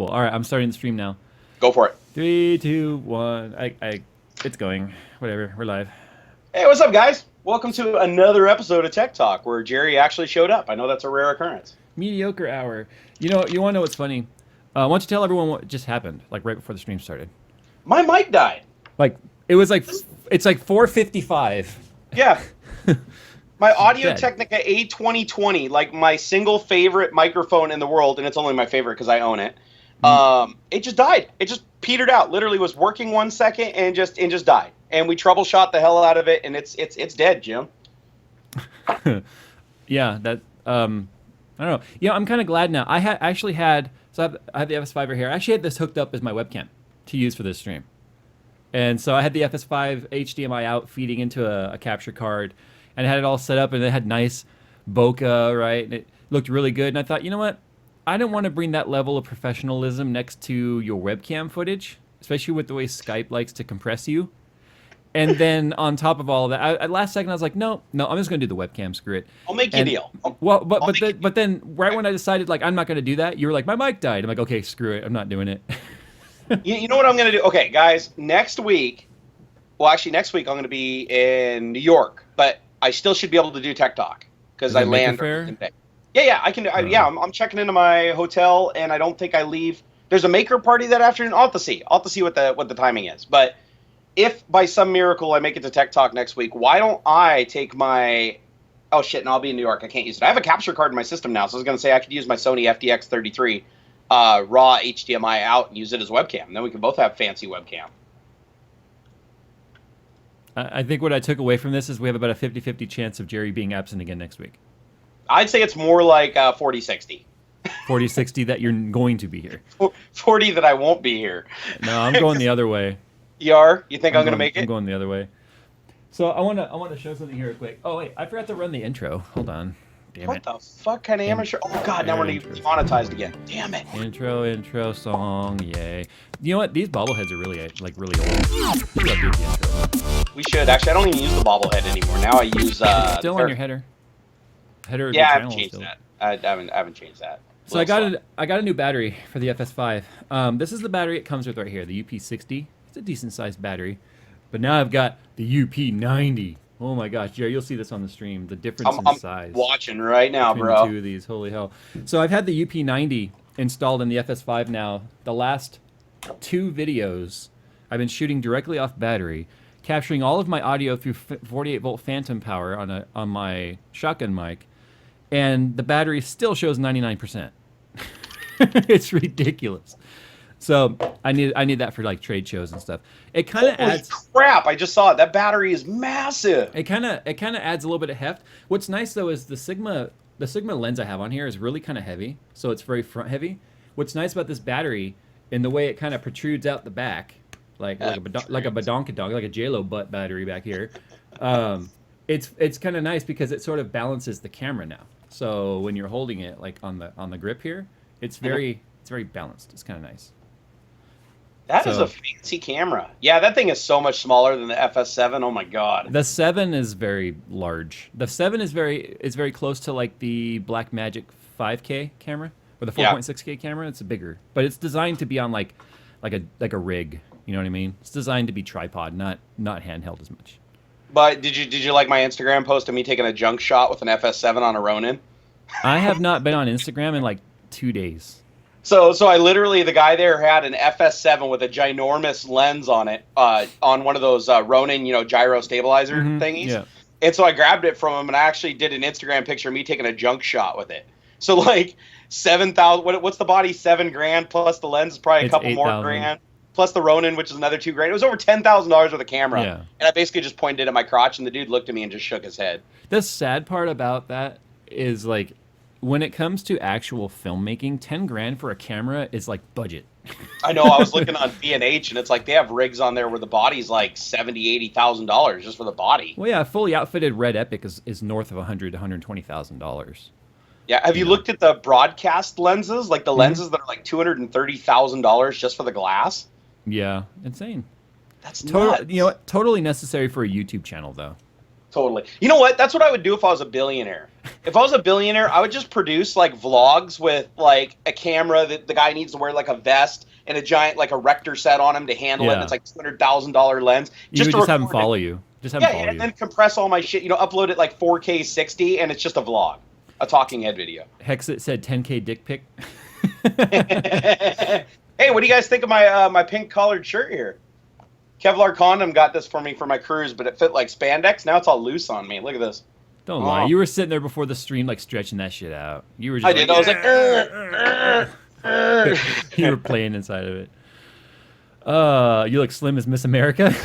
people. All right, I'm starting the stream now. Go for it. 3, 2, 1. It's going. Whatever. We're live. Hey, what's up, guys? Welcome to another episode of Tech Talk, where Jerry actually showed up. I know that's a rare occurrence. Mediocre hour. You know, you want to know what's funny? Why don't you tell everyone what just happened, like right before the stream started? My mic died. Like, it was like, it's like 4:55. Yeah. My Audio Dead. Technica A2020, like my single favorite microphone in the world, and it's only my favorite because I own it. It just died. It just petered out. Literally was working 1 second and just died. And we troubleshot the hell out of it, and it's dead, Jim. Yeah, that I don't know. Yeah, I'm kind of glad now. I actually had I have the FS5 right here. I actually had this hooked up as my webcam to use for this stream, and so I had the FS5 HDMI out feeding into a capture card, and I had it all set up, and it had nice bokeh, right, and it looked really good. And I thought, you know what, I don't want to bring that level of professionalism next to your webcam footage, especially with the way Skype likes to compress you. And then on top of all of that, at last second I was like, no, I'm just gonna do the webcam. Screw it. I'll make you a deal. But then right when I decided like I'm not gonna do that, you were like, my mic died. I'm like, okay, screw it. I'm not doing it. You know what I'm gonna do? Okay, guys, next week I'm gonna be in New York, but I still should be able to do Tech Talk because I land. Yeah, I can. I'm checking into my hotel, and I don't think I leave. There's a maker party that afternoon. I'll have to see what the timing is, but. If by some miracle I make it to Tech Talk next week, why don't I take my... Oh, shit, no, I'll be in New York. I can't use it. I have a capture card in my system now, so I was going to say I could use my Sony FDX33 raw HDMI out and use it as webcam. And then we can both have fancy webcam. I think what I took away from this is we have about a 50-50 chance of Jerry being absent again next week. I'd say it's more like 40-60. 40-60 that you're going to be here. 40 that I won't be here. No, I'm going the other way. You think I'm going to make it? I'm going the other way. So I want to show something here real quick. Oh, wait. I forgot to run the intro. Hold on. Damn what it. The fuck kind of amateur? Oh, God. Now we're demonetized again. Damn it. Intro song. Yay. You know what? These bobbleheads are really old. We love doing the intro. We should. Actually, I don't even use the bobblehead anymore. Now I use... It's still on your header. Header of yeah, the I channel haven't changed still. that. I haven't changed that. So I got a new battery for the FS5. This is the battery it comes with right here, the UP60. It's a decent sized battery. But now I've got the UP90. Oh my gosh, Jerry, you'll see this on the stream. The difference in size. I'm watching right now, between bro. The two of these, holy hell. So I've had the UP90 installed in the FS5 now. The last 2 videos I've been shooting directly off battery, capturing all of my audio through 48-volt phantom power on my shotgun mic, and the battery still shows 99%. It's ridiculous. So I need that for like trade shows and stuff. It kind of adds. Crap! I just saw it. That battery is massive. It kind of adds a little bit of heft. What's nice though is the Sigma lens I have on here is really kind of heavy, so it's very front heavy. What's nice about this battery, in the way it kind of protrudes out the back, like a badonkadonk, like a JLo butt battery back here. It's kind of nice because it sort of balances the camera now. So when you're holding it like on the grip here, it's very balanced. It's kind of nice. That is a fancy camera. Yeah, that thing is so much smaller than the FS7. Oh my god. The 7 is very large. The 7 is very close to like the Blackmagic 5K camera or the 4.6K camera. It's bigger, but it's designed to be on like a rig. You know what I mean? It's designed to be tripod, not handheld as much. But did you like my Instagram post of me taking a junk shot with an FS7 on a Ronin? I have not been on Instagram in like 2 days. So I literally, the guy there had an FS7 with a ginormous lens on it, on one of those Ronin, gyro stabilizer thingies. Yeah. And so I grabbed it from him, and I actually did an Instagram picture of me taking a junk shot with it. So like 7,000. What's the body? $7,000 plus the lens is probably a couple 8, more grand. Plus the Ronin, which is another $2,000. It was over $10,000 worth of camera. Yeah. And I basically just pointed at my crotch, and the dude looked at me and just shook his head. The sad part about that is like, when it comes to actual filmmaking, $10,000 for a camera is like budget. I know. I was looking on B&H, and it's like they have rigs on there where the body's like $70,000-$80,000 just for the body. Well, yeah, a fully outfitted Red Epic is north of $120,000. Yeah. Have you looked at the broadcast lenses, like the lenses that are like $230,000 just for the glass? Yeah, insane. That's nuts. Totally necessary for a YouTube channel, though. Totally. You know what? That's what I would do if I was a billionaire. If I was a billionaire, I would just produce like vlogs with like a camera that the guy needs to wear like a vest and a giant like a Rector set on him to handle it. And it's like $200,000 lens. You would just have him follow you. Just have him follow you. And then compress all my shit. Upload it like 4K 60, and it's just a vlog, a talking head video. Hexit said 10K dick pic. Hey, what do you guys think of my my pink collared shirt here? Kevlar Condom got this for me for my cruise, but it fit like spandex. Now it's all loose on me. Look at this. Don't lie. You were sitting there before the stream, like stretching that shit out. You were just I did. I was like, you were playing inside of it. You look slim as Miss America.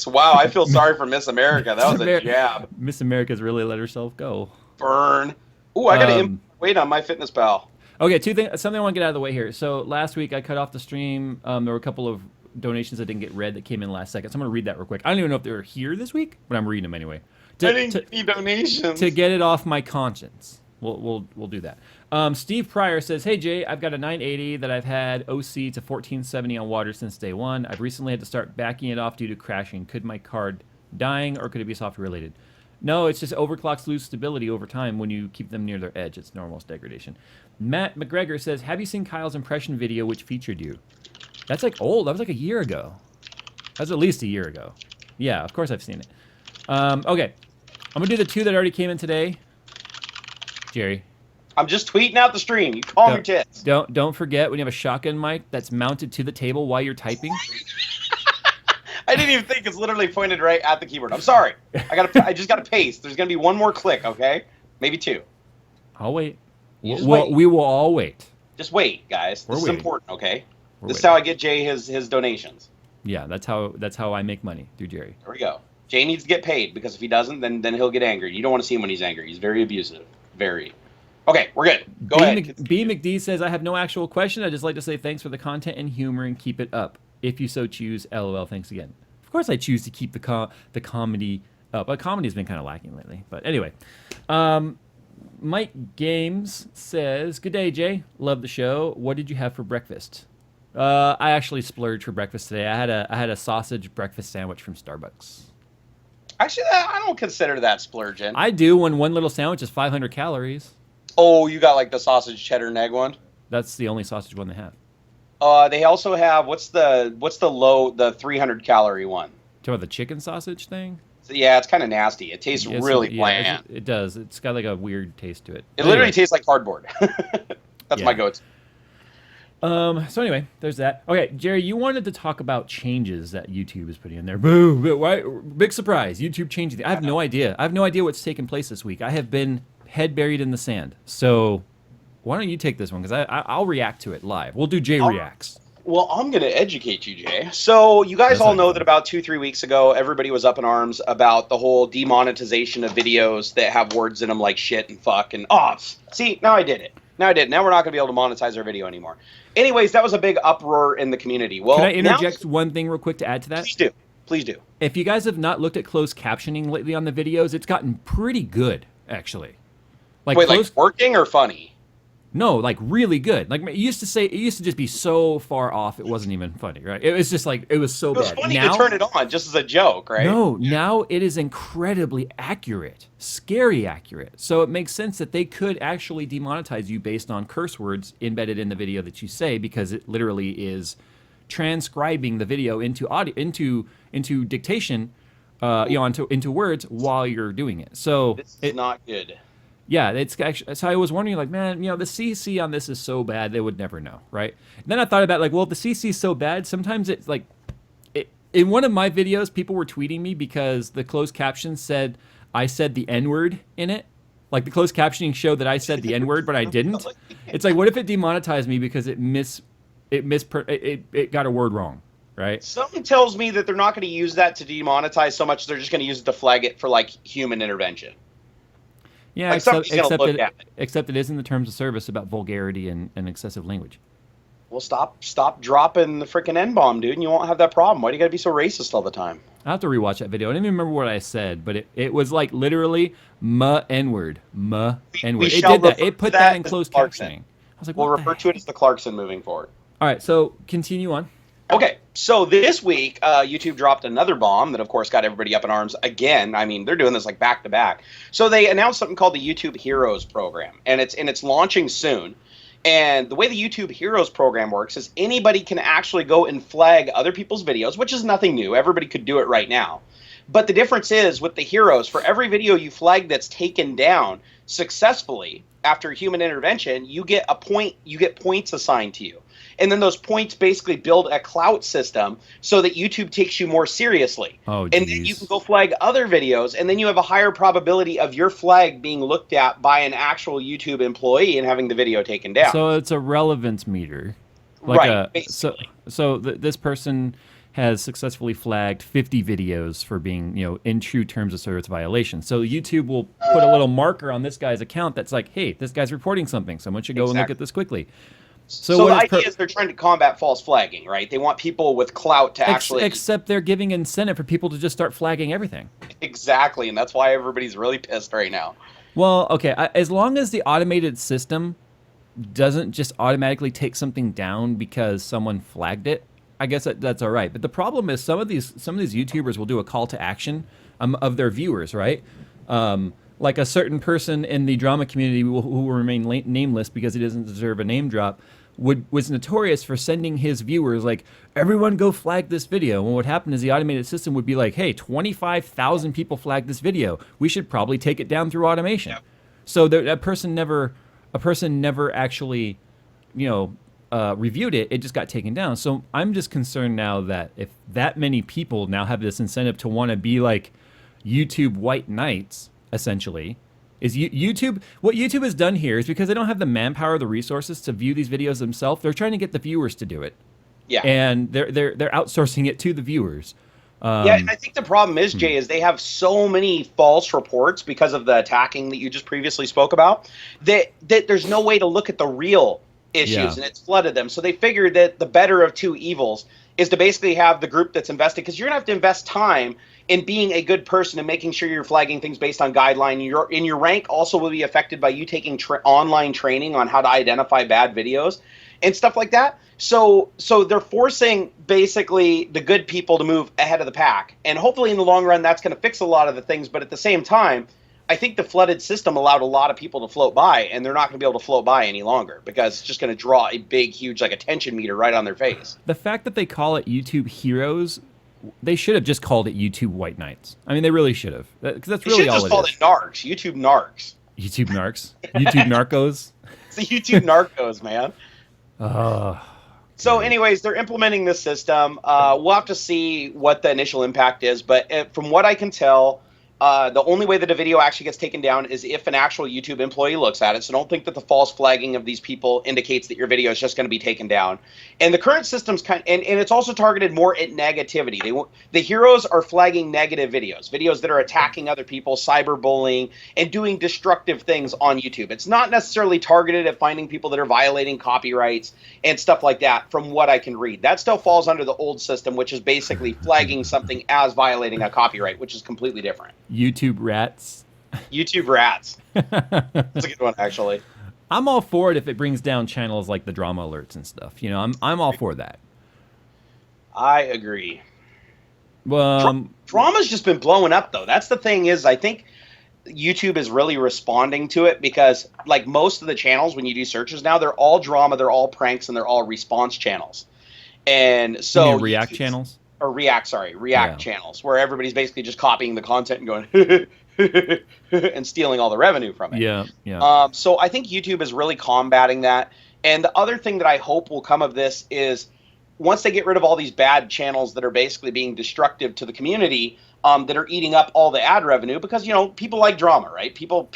Wow, I feel sorry for Miss America. That was a jab. Miss America's really let herself go. Burn. Ooh, I got to wait on MyFitnessPal. Okay, something I want to get out of the way here. So last week I cut off the stream. There were a couple of donations that didn't get read that came in last second. So I'm going to read that real quick. I don't even know if they were here this week, but I'm reading them anyway. I didn't get any donations. To get it off my conscience. We'll do that. Steve Pryor says, "Hey Jay, I've got a 980 that I've had OC to 1470 on water since day one. I've recently had to start backing it off due to crashing. Could my card dying or could it be software related?" No, it's just overclocks lose stability over time when you keep them near their edge. It's normal degradation. Matt McGregor says, "Have you seen Kyle's impression video which featured you?" That's like old. That was like a year ago. That was at least a year ago. Yeah, of course I've seen it. Okay. I'm going to do the two that already came in today. Jerry. I'm just tweeting out the stream. You call me tits. Don't forget when you have a shotgun mic that's mounted to the table while you're typing. I didn't even think it's literally pointed right at the keyboard. I'm sorry. I just got to paste. There's going to be one more click, okay? Maybe two. I'll wait. We will all wait. Just wait, guys. This is important, okay? This is waiting. how I get Jay his donations. Yeah, that's how I make money through Jerry. There we go. Jay needs to get paid because if he doesn't, then he'll get angry. You don't want to see him when he's angry. He's very abusive. Very. Okay, we're good. Go ahead. B McD says, "I have no actual question. I'd just like to say thanks for the content and humor and keep it up. If you so choose, LOL. Thanks again." Of course, I choose to keep the comedy up. But comedy's been kind of lacking lately. But anyway, Mike Games says, "Good day, Jay. Love the show. What did you have for breakfast?" I actually splurged for breakfast today. I had a sausage breakfast sandwich from Starbucks. Actually, I don't consider that splurging. I do when one little sandwich is 500 calories. Oh, you got like the sausage cheddar and egg one? That's the only sausage one they have. They also have what's the 300 calorie one? Talking about the chicken sausage thing? So, yeah, it's kind of nasty. It tastes really bland. It does. It's got like a weird taste to it. It literally tastes like cardboard. That's my go-to. So anyway, there's that. Okay, Jerry, you wanted to talk about changes that YouTube is putting in there. Boo! Why? Big surprise! YouTube changing. I have no idea. I have no idea what's taken place this week. I have been head buried in the sand. So why don't you take this one? Because I'll react to it live. We'll do Jay Reacts. Well, I'm going to educate you, Jay. So you guys all know that about 2-3 weeks ago, everybody was up in arms about the whole demonetization of videos that have words in them like shit and fuck and see, now I did it. Now we're not going to be able to monetize our video anymore. Anyways, that was a big uproar in the community. Well, can I interject one thing real quick to add to that? Please do. Please do. If you guys have not looked at closed captioning lately on the videos, it's gotten pretty good, actually. Wait, like working or funny? No, like really good. Like it used to just be so far off it wasn't even funny, right? It was just like it was so bad. It was funny to turn it on just as a joke, right? No, now it is incredibly accurate, scary accurate. So it makes sense that they could actually demonetize you based on curse words embedded in the video that you say because it literally is transcribing the video into audio into dictation, into words while you're doing it. So this is not good. Yeah, it's actually, so I was wondering, like, man, the CC on this is so bad, they would never know, right? And then I thought about, like, well, if the CC is so bad, sometimes it's like, in one of my videos, people were tweeting me because the closed caption said I said the N-word in it. Like, the closed captioning showed that I said the N-word, but I didn't. It's like, what if it demonetized me because it got a word wrong, right? Something tells me that they're not going to use that to demonetize so much, they're just going to use it to flag it for, like, human intervention. Yeah, like except it is in the terms of service about vulgarity and excessive language. Well, stop dropping the freaking N-bomb, dude, and you won't have that problem. Why do you gotta be so racist all the time? I have to rewatch that video. I don't even remember what I said, but it was like literally N-word. N-word. It did that. It put that in closed captioning. I was like, we'll refer to it as the Clarkson moving forward. All right, so continue on. Okay, so this week, YouTube dropped another bomb that, of course, got everybody up in arms again. I mean, they're doing this like back to back. So they announced something called the YouTube Heroes program, and it's launching soon. And the way the YouTube Heroes program works is anybody can actually go and flag other people's videos, which is nothing new. Everybody could do it right now. But the difference is with the Heroes, for every video you flag that's taken down successfully after human intervention, you get a point. You get points assigned to you. And then those points basically build a clout system so that YouTube takes you more seriously. Oh, and then you can go flag other videos, and then you have a higher probability of your flag being looked at by an actual YouTube employee and having the video taken down. So it's a relevance meter. Like right, basically. So this person has successfully flagged 50 videos for being, in true terms of service violation. So YouTube will put a little marker on this guy's account that's like, hey, this guy's reporting something. Someone should go and look at this quickly. So the idea is they're trying to combat false flagging, right? They want people with clout to actually... Except they're giving incentive for people to just start flagging everything. Exactly, and that's why everybody's really pissed right now. Well, okay, as long as the automated system doesn't just automatically take something down because someone flagged it, I guess that's all right. But the problem is some of these YouTubers will do a call to action of their viewers, right? Like a certain person in the drama community who will remain nameless because he doesn't deserve a name drop, was notorious for sending his viewers like, everyone go flag this video. And what happened is the automated system would be like, hey, 25,000 people flagged this video. We should probably take it down through automation. Yep. So that person never actually, reviewed it. It just got taken down. So I'm just concerned now that if that many people now have this incentive to want to be like YouTube white knights, essentially, is YouTube. What YouTube has done here is because they don't have the manpower or the resources to view these videos themselves, they're trying to get the viewers to do it. Yeah. And they're outsourcing it to the viewers. Yeah, and I think the problem is, Jay, is they have so many false reports because of the attacking that you just previously spoke about, that there's no way to look at the real issues, and it's flooded them. So they figured that the better of two evils is to basically have the group that's invested, because you're going to have to invest time in being a good person and making sure you're flagging things based on guideline. Your rank also will be affected by you taking online training on how to identify bad videos and stuff like that. So they're forcing basically the good people to move ahead of the pack. And hopefully in the long run, that's going to fix a lot of the things. But at the same time, I think the flooded system allowed a lot of people to float by, and they're not going to be able to float by any longer because it's just going to draw a big, huge, like, attention meter right on their face. The fact that they call it YouTube Heroes, they should have just called it YouTube White Knights. I mean, they really should have. Because that's really all it is. They should just call it Narcs. YouTube Narcs. YouTube Narcs? YouTube Narcos? It's the YouTube Narcos, man. So anyways, they're implementing this system. We'll have to see what the initial impact is. But from what I can tell, the only way that a video actually gets taken down is if an actual YouTube employee looks at it. So don't think that the false flagging of these people indicates that your video is just going to be taken down. And the current system's and it's also targeted more at negativity. The heroes are flagging negative videos that are attacking other people, cyberbullying, and doing destructive things on YouTube. It's not necessarily targeted at finding people that are violating copyrights and stuff like that, from what I can read. That still falls under the old system, which is basically flagging something as violating a copyright, which is completely different. YouTube rats. YouTube rats. That's a good one, actually. I'm all for it if it brings down channels like the drama alerts and stuff. I'm all for that. I agree. Well, drama's just been blowing up, though. That's the thing is, I think YouTube is really responding to it because, like most of the channels, when you do searches now, they're all drama, they're all pranks, and they're all response channels. And so React channels? Or React channels, where everybody's basically just copying the content and going and stealing all the revenue from it. Yeah. So I think YouTube is really combating that. And the other thing that I hope will come of this is once they get rid of all these bad channels that are basically being destructive to the community, that are eating up all the ad revenue, because people like drama, right? People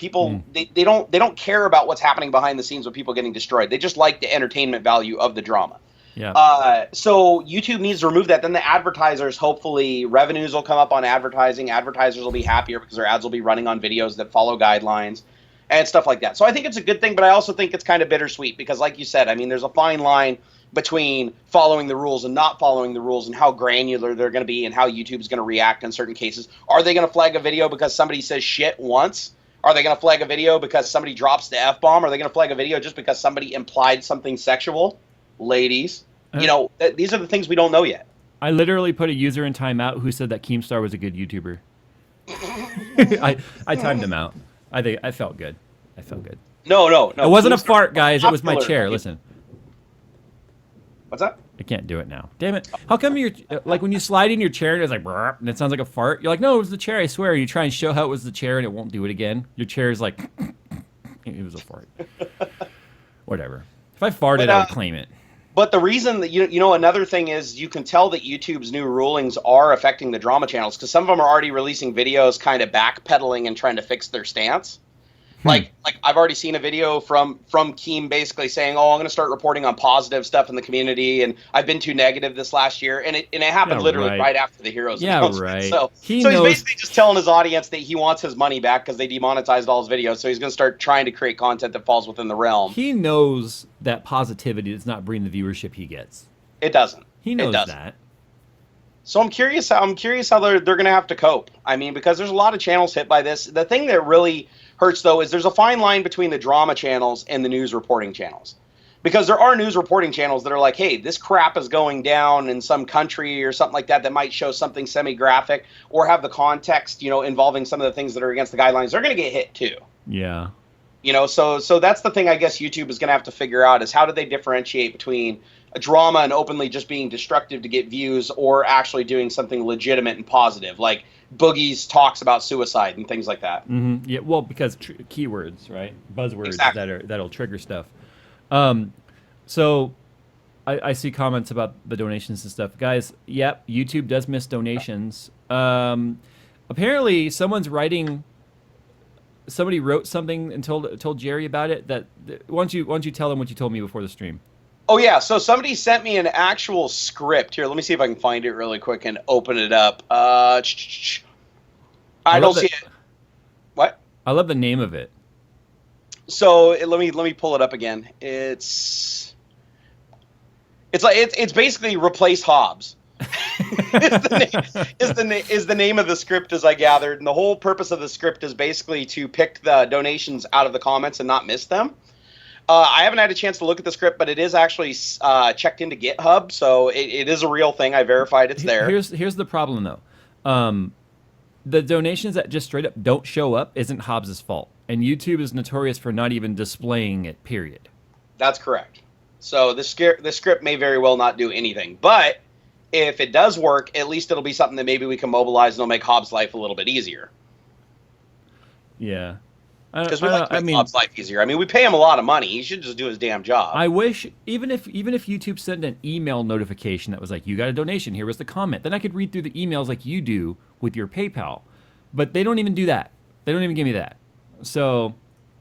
they don't care about what's happening behind the scenes with people getting destroyed. They just like the entertainment value of the drama. Yeah. So YouTube needs to remove that. Then the advertisers, hopefully revenues will come up on advertising. Advertisers will be happier because their ads will be running on videos that follow guidelines and stuff like that. So I think it's a good thing, but I also think it's kind of bittersweet because, like you said, I mean, there's a fine line between following the rules and not following the rules, and how granular they're going to be and how YouTube is going to react in certain cases. Are they going to flag a video because somebody says shit once? Are they going to flag a video because somebody drops the F-bomb? Are they going to flag a video just because somebody implied something sexual? Ladies, You know, these are the things we don't know yet. I literally put a user in timeout who said that Keemstar was a good YouTuber. I timed him out. I felt good. I felt good. No. It wasn't a fart, guys. It was my chair. Listen. What's that? I can't do it now. Damn it. How come you're like when you slide in your chair and it's like brrr, and it sounds like a fart? You're like, no, it was the chair, I swear. You try and show how it was the chair and it won't do it again. Your chair is like it was a fart. Whatever. If I farted, I would claim it. But the reason that you know another thing is you can tell that YouTube's new rulings are affecting the drama channels because some of them are already releasing videos kind of backpedaling and trying to fix their stance. Like I've already seen a video from Keem basically saying, "Oh, I'm going to start reporting on positive stuff in the community, and I've been too negative this last year." And it happened literally right after the Heroes announcement. Right. So he's basically just telling his audience that he wants his money back because they demonetized all his videos. So he's going to start trying to create content that falls within the realm. He knows that positivity does not bring the viewership he gets. It doesn't. He knows that. So I'm curious how they're going to have to cope. I mean, because there's a lot of channels hit by this. The thing that really hurts, though, is there's a fine line between the drama channels and the news reporting channels. Because there are news reporting channels that are like, hey, this crap is going down in some country or something like that might show something semi-graphic or have the context, involving some of the things that are against the guidelines. They're going to get hit, too. Yeah. So that's the thing I guess YouTube is going to have to figure out is how do they differentiate between a drama and openly just being destructive to get views or actually doing something legitimate and positive, like Boogie's talks about suicide and things like that. Mm-hmm. Yeah, well, because keywords, right? Buzzwords that'll trigger stuff. So I see comments about the donations and stuff. Guys, yep, YouTube does miss donations. Apparently, somebody wrote something and told Jerry about it. That why don't you tell them what you told me before the stream? Oh, yeah. So somebody sent me an actual script. Here, let me see if I can find it really quick and open it up. I don't see it. What? I love the name of it. So let me pull it up again. It's basically replace Hobbs. is the name of the script, as I gathered, and the whole purpose of the script is basically to pick the donations out of the comments and not miss them. I haven't had a chance to look at the script, but it is actually checked into GitHub, so it is a real thing. I verified it's there. Here's the problem, though. The donations that just straight up don't show up isn't Hobbs' fault, and YouTube is notorious for not even displaying it, period. That's correct. So the script may very well not do anything, but if it does work, at least it'll be something that maybe we can mobilize and it'll make Hobbs' life a little bit easier. Yeah. Because we like to make Hobbs' life easier. I mean, we pay him a lot of money. He should just do his damn job. I wish, even if YouTube sent an email notification that was like, you got a donation, here was the comment, then I could read through the emails like you do with your PayPal. But they don't even do that. They don't even give me that. So...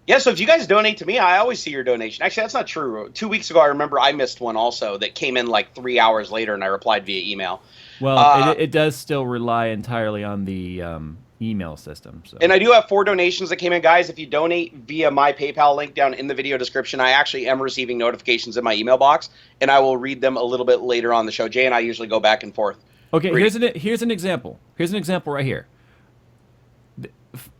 Yeah, so if you guys donate to me, I always see your donation. Actually, that's not true. 2 weeks ago, I remember I missed one also that came in like 3 hours later, and I replied via email. Well, it does still rely entirely on the email system. So. And I do have 4 donations that came in. Guys, if you donate via my PayPal link down in the video description, I actually am receiving notifications in my email box, and I will read them a little bit later on the show. Jay and I usually go back and forth. Okay, here's an example. Here's an example right here.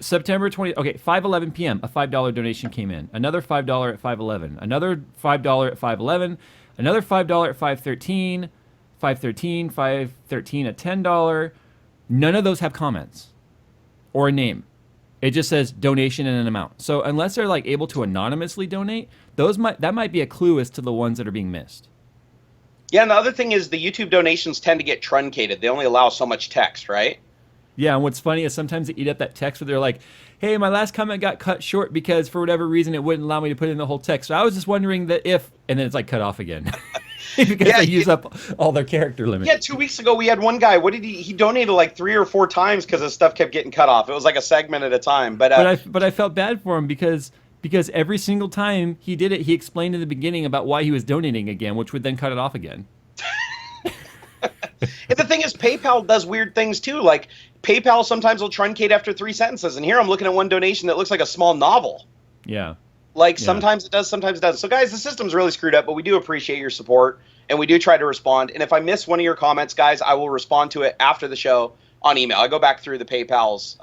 September 20. Okay, 5:11 p.m. A $5 donation came in. Another $5 at 5:11. Another $5 at 5:11. Another $5 at 5:13. 5:13. 5:13 at $10. None of those have comments or a name. It just says donation and an amount. So unless they're like able to anonymously donate, that might be a clue as to the ones that are being missed. Yeah, and the other thing is the YouTube donations tend to get truncated. They only allow so much text, right? Yeah, and what's funny is sometimes they eat up that text where they're like, hey, my last comment got cut short because for whatever reason it wouldn't allow me to put in the whole text. So I was just wondering that if, and then it's like cut off again. Because they use up all their character limit. Yeah, 2 weeks ago we had one guy. What did he donated like 3 or 4 times because his stuff kept getting cut off. It was like a segment at a time. But I felt bad for him because every single time he did it, he explained in the beginning about why he was donating again, which would then cut it off again. And the thing is, PayPal does weird things too. Like PayPal sometimes will truncate after 3 sentences, and here I'm looking at one donation that looks like a small novel. Yeah. Sometimes it does, sometimes it doesn't. So guys, the system's really screwed up, but we do appreciate your support, and we do try to respond. And if I miss one of your comments, guys, I will respond to it after the show on email. I go back through the PayPals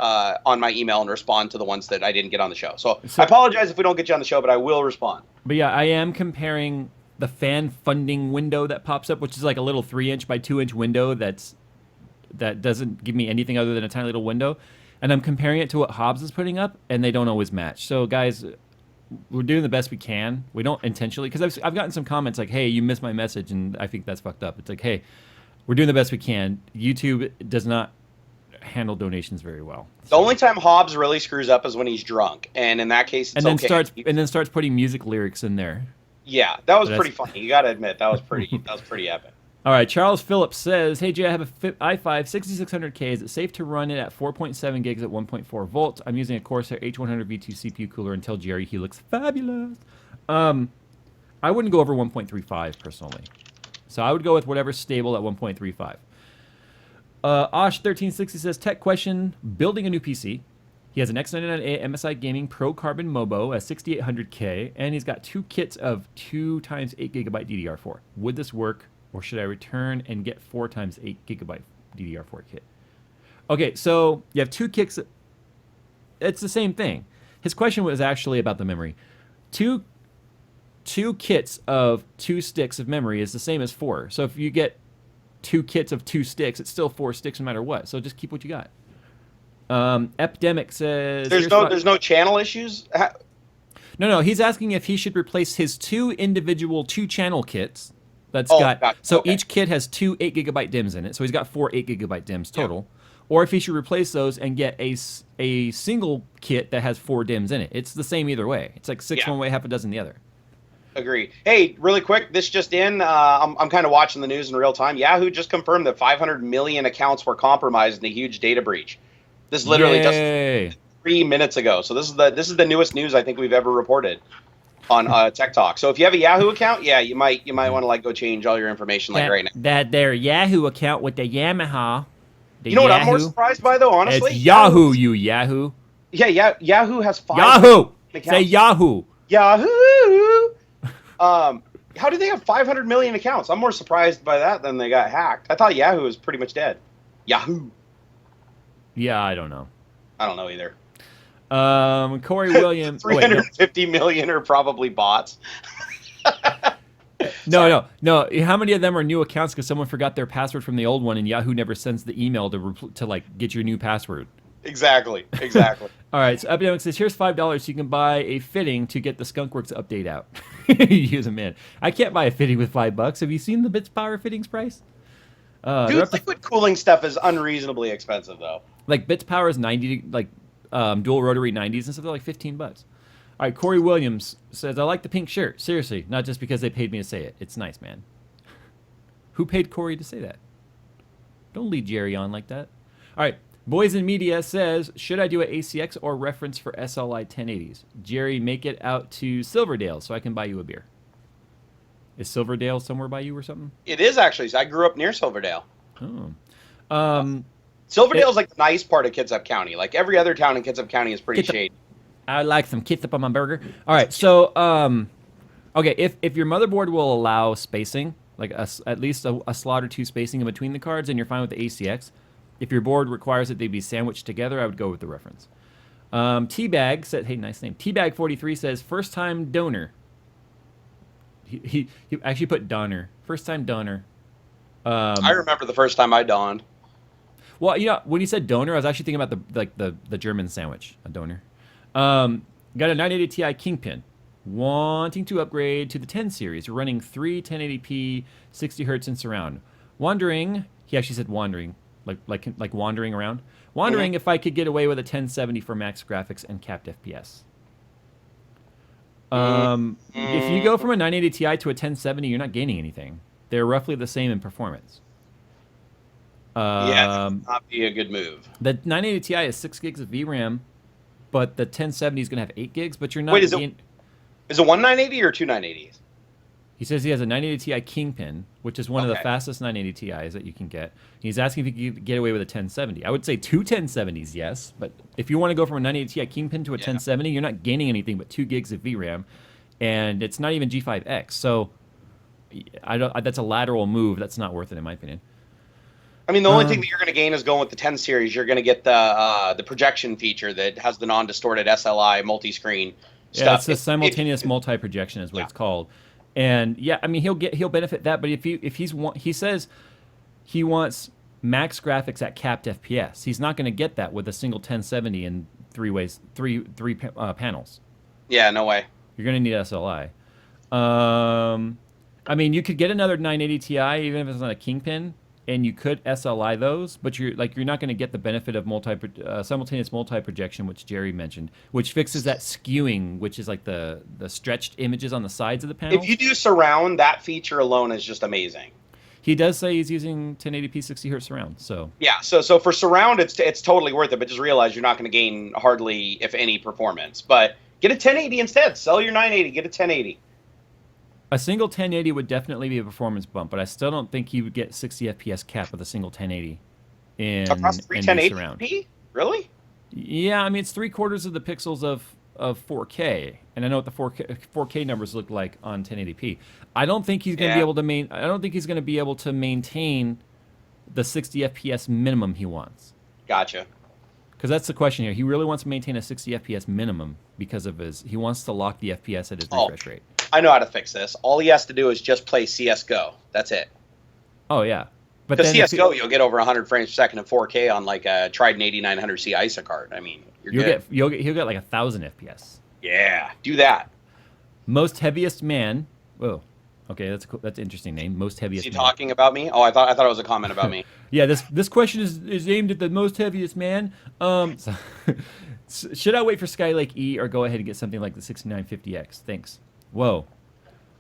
on my email and respond to the ones that I didn't get on the show. So I apologize if we don't get you on the show, but I will respond. But yeah, I am comparing the fan funding window that pops up, which is like a little 3-inch by 2-inch window that doesn't give me anything other than a tiny little window, and I'm comparing it to what Hobbs is putting up, and they don't always match. So guys, we're doing the best we can. We don't intentionally, because I've gotten some comments like, "Hey, you missed my message," and I think that's fucked up. It's like, hey, we're doing the best we can. YouTube does not handle donations very well. The only time Hobbs really screws up is when he's drunk, and in that case, it's starts putting music lyrics in there. Yeah, that was pretty funny. You got to admit that was pretty epic. All right, Charles Phillips says, "Hey Jay, I have a i5 6600K. Is it safe to run it at 4.7 gigs at 1.4 volts? I'm using a Corsair H100 V2 CPU cooler and tell Jerry he looks fabulous." I wouldn't go over 1.35 personally, so I would go with whatever's stable at 1.35. Osh1360 says, "Tech question: building a new PC. He has an X99A MSI Gaming Pro Carbon Mobo, a 6800K, and he's got 2 kits of 2 x 8 GB DDR4. Would this work, or should I return and get 4 x 8 GB DDR4 kit?" Okay, so you have 2 kits. It's the same thing. His question was actually about the memory. Two kits of 2 sticks of memory is the same as 4. So if you get 2 kits of 2 sticks, it's still 4 sticks no matter what. So just keep what you got. Epidemic says there's no channel issues. No. He's asking if he should replace his 2 individual 2-channel kits. So each kit has 2 8 GB DIMMs in it. So he's got 4 8 GB DIMMs total. Yeah. Or if he should replace those and get a single kit that has 4 DIMMs in it. It's the same either way. It's like 6 one way, half a dozen the other. Agree. Hey, really quick, this just in. I'm kind of watching the news in real time. Yahoo just confirmed that 500 million accounts were compromised in a huge data breach. This literally just 3 minutes ago. So this is the newest news I think we've ever reported on Tech Talk. So if you have a Yahoo account, yeah, you might want to go change all your information right now. That their Yahoo account with the Yamaha. You know what I'm more surprised by though, honestly? It's Yahoo, you Yahoo. Yeah, Yahoo has 5 Yahoo. Say Yahoo. Yahoo. How do they have 500 million accounts? I'm more surprised by that than they got hacked. I thought Yahoo was pretty much dead. Yahoo. Yeah, I don't know. I don't know either. Corey Williams. 350 million are probably bots. No. How many of them are new accounts because someone forgot their password from the old one and Yahoo never sends the email to like get your new password? Exactly. All right, so Epidemic says, "Here's $5 so you can buy a fitting to get the Skunkworks update out." Use a man. I can't buy a fitting with $5. Have you seen the Bits Power fittings price? Dude, liquid cooling stuff is unreasonably expensive though. Like Bits Power is 90, like dual rotary 90s and stuff. They're like $15. All right, Corey Williams says, "I like the pink shirt. Seriously, not just because they paid me to say it. It's nice, man." Who paid Corey to say that? Don't lead Jerry on like that. All right, Boys in Media says, "Should I do an ACX or reference for SLI 1080s? Jerry, make it out to Silverdale so I can buy you a beer." Is Silverdale somewhere by you or something? It is actually. I grew up near Silverdale. Oh. Silverdale's like the nice part of Kitsap County. Like every other town in Kitsap County is pretty shady. I like some ketchup on my burger. All right, so okay, if your motherboard will allow spacing, like at least a slot or 2 spacing in between the cards, and you're fine with the ACX. If your board requires that they be sandwiched together, I would go with the reference. Teabag said, "Hey, nice name." Teabag43 says, "First time donor." He actually put donor. First time donor. I remember the first time I dawned. Well, when you said donor, I was actually thinking about the German sandwich, a donor. Got a 980 Ti Kingpin, wanting to upgrade to the 10 series, running 3 1080p, 60 hertz in surround. Wondering, he actually said wandering, like wandering around. Wondering if I could get away with a 1070 for max graphics and capped FPS. If you go from a 980 Ti to a 1070, you're not gaining anything. They're roughly the same in performance. That would not be a good move. The 980 Ti is 6 gigs of VRAM, but the 1070 is going to have 8 gigs, but you're not... Wait, is it one 980 or 2 980s? He says he has a 980 Ti Kingpin, which is one of the fastest 980 Ti's that you can get. He's asking if you can get away with a 1070. I would say 2 1070s, yes, but if you want to go from a 980 Ti Kingpin to a 1070, you're not gaining anything but 2 gigs of VRAM, and it's not even G5X, so that's a lateral move. That's not worth it, in my opinion. I mean, the only thing that you're going to gain is going with the 10 series. You're going to get the projection feature that has the non-distorted SLI multi-screen stuff. Yeah, it's the simultaneous multi-projection is what it's called. And yeah, I mean he'll benefit that. But he says he wants max graphics at capped FPS. He's not going to get that with a single 1070 in three panels. Yeah, no way. You're going to need SLI. I mean, you could get another 980 Ti even if it's not a Kingpin, and you could SLI those, but you're not going to get the benefit of simultaneous multi-projection, which Jerry mentioned, which fixes that skewing, which is like the stretched images on the sides of the panel. If you do surround, that feature alone is just amazing. He does say he's using 1080p 60 hertz surround, so yeah. So for surround, it's totally worth it, but just realize you're not going to gain hardly, if any, performance. But get a 1080 instead. Sell your 980. Get a 1080. A single 1080 would definitely be a performance bump, but I still don't think he would get 60 FPS cap with a single 1080 across three 1080p. Really? Yeah, I mean it's 3/4 of the pixels of 4K, and I know what the 4K numbers look like on 1080p. I don't think he's going to be able to I don't think he's going to be able to maintain the 60 FPS minimum he wants. Gotcha. Because that's the question here. He really wants to maintain a 60 FPS minimum because of he wants to lock the FPS at his refresh rate. I know how to fix this. All he has to do is just play CS:GO. That's it. Oh yeah, but CS:GO you'll get over 100 frames per second in 4K on like a Trident 8900C ISA card. I mean, he'll get like 1,000 FPS. Yeah, do that. Most heaviest man. Whoa. Okay, that's an interesting name. Most heaviest. Is he talking about me? Oh, I thought it was a comment about me. Yeah, this question is aimed at the most heaviest man. Should I wait for Skylake E or go ahead and get something like the 6950X? Thanks. Whoa.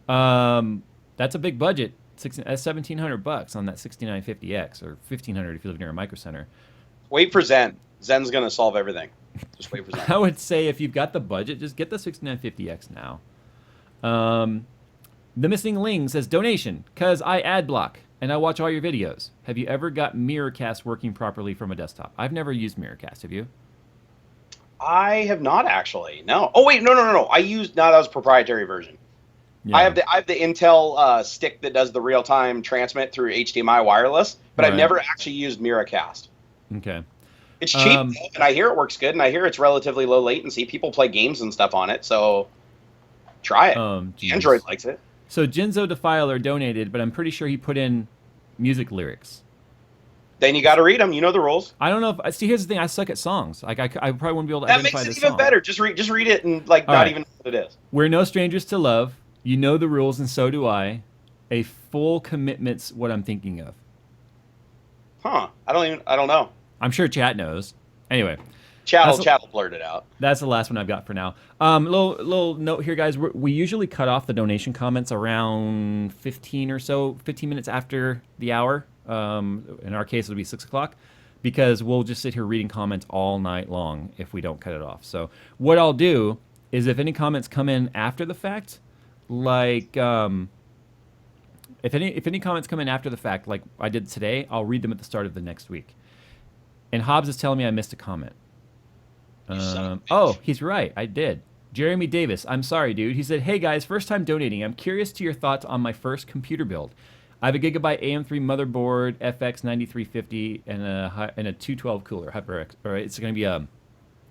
That's a big budget. That's $1,700 on that 6950X, or $1,500 if you live near a Micro Center. Wait for Zen. Zen's gonna solve everything. Just wait for Zen. I would say if you've got the budget, just get the 6950X now. The Missing Ling says, donation, cause I ad block and I watch all your videos. Have you ever got Mirrorcast working properly from a desktop? I've never used Mirrorcast. Have you? I have not actually. No. Oh wait, no. That was a proprietary version. Yeah. I have the Intel stick that does the real time transmit through HDMI wireless, but I've never actually used Mirrorcast. Okay. It's cheap, and I hear it works good, and I hear it's relatively low latency. People play games and stuff on it, so try it. Android likes it. So Jinzo Defiler donated, but I'm pretty sure he put in music lyrics. Then you got to read them. You know the rules. I don't know if. See, here's the thing. I suck at songs. Like I probably wouldn't be able to identify the song. That makes it even better. Just read it and not even know what it is. We're no strangers to love. You know the rules, and so do I. A full commitment's what I'm thinking of. Huh? I don't know. I'm sure chat knows. Anyway. Chat will blurt it out. That's the last one I've got for now. Little note here, guys. We usually cut off the donation comments around 15 minutes after the hour. In our case, it'll be 6 o'clock, because we'll just sit here reading comments all night long if we don't cut it off. So what I'll do is, if any comments come in after the fact, like if any comments come in after the fact, like I did today, I'll read them at the start of the next week. And Hobbs is telling me I missed a comment. Oh, he's right. I did. Jeremy Davis. I'm sorry, dude. He said, hey, guys, first time donating. I'm curious to your thoughts on my first computer build. I have a Gigabyte AM3 motherboard, FX 9350, and a 212 cooler. HyperX. Or it's going to be a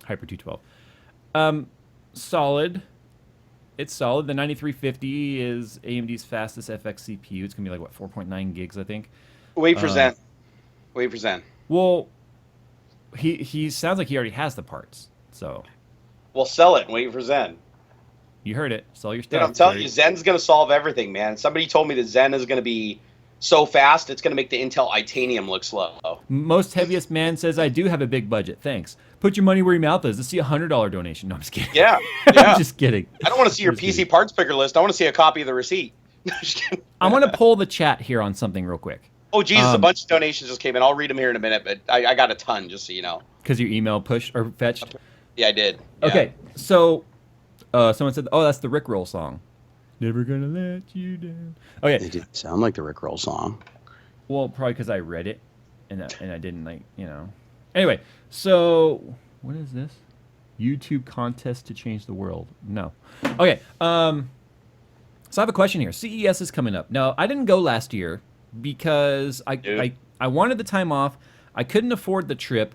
Hyper 212. Solid. It's solid. The 9350 is AMD's fastest FX CPU. It's going to be like, what, 4.9 gigs, I think. Wait for Zen. Wait for Zen. Well, he sounds like he already has the parts, so. Well, sell it and wait for Zen. You heard it. Sell your stuff. I'm telling you, Zen's going to solve everything, man. Somebody told me that Zen is going to be so fast, it's going to make the Intel Itanium look slow. Most heaviest man says, I do have a big budget. Thanks. Put your money where your mouth is. Let's see a $100 donation. No, I'm just kidding. Yeah. I'm just kidding. I don't want to see your PC parts picker list. I want to see a copy of the receipt. I want to pull the chat here on something real quick. Oh, Jesus, a bunch of donations just came in. I'll read them here in a minute, but I got a ton, just so you know. Because your email pushed or fetched? Yeah, I did. Yeah. Okay, so someone said, oh, that's the Rickroll song. Never gonna let you down. Okay. It didn't sound like the Rickroll song. Well, probably because I read it, and I didn't, like, you know. Anyway, so what is this? YouTube contest to change the world. No. Okay, so I have a question here. CES is coming up. Now, I didn't go last year because I wanted the time off. I couldn't afford the trip,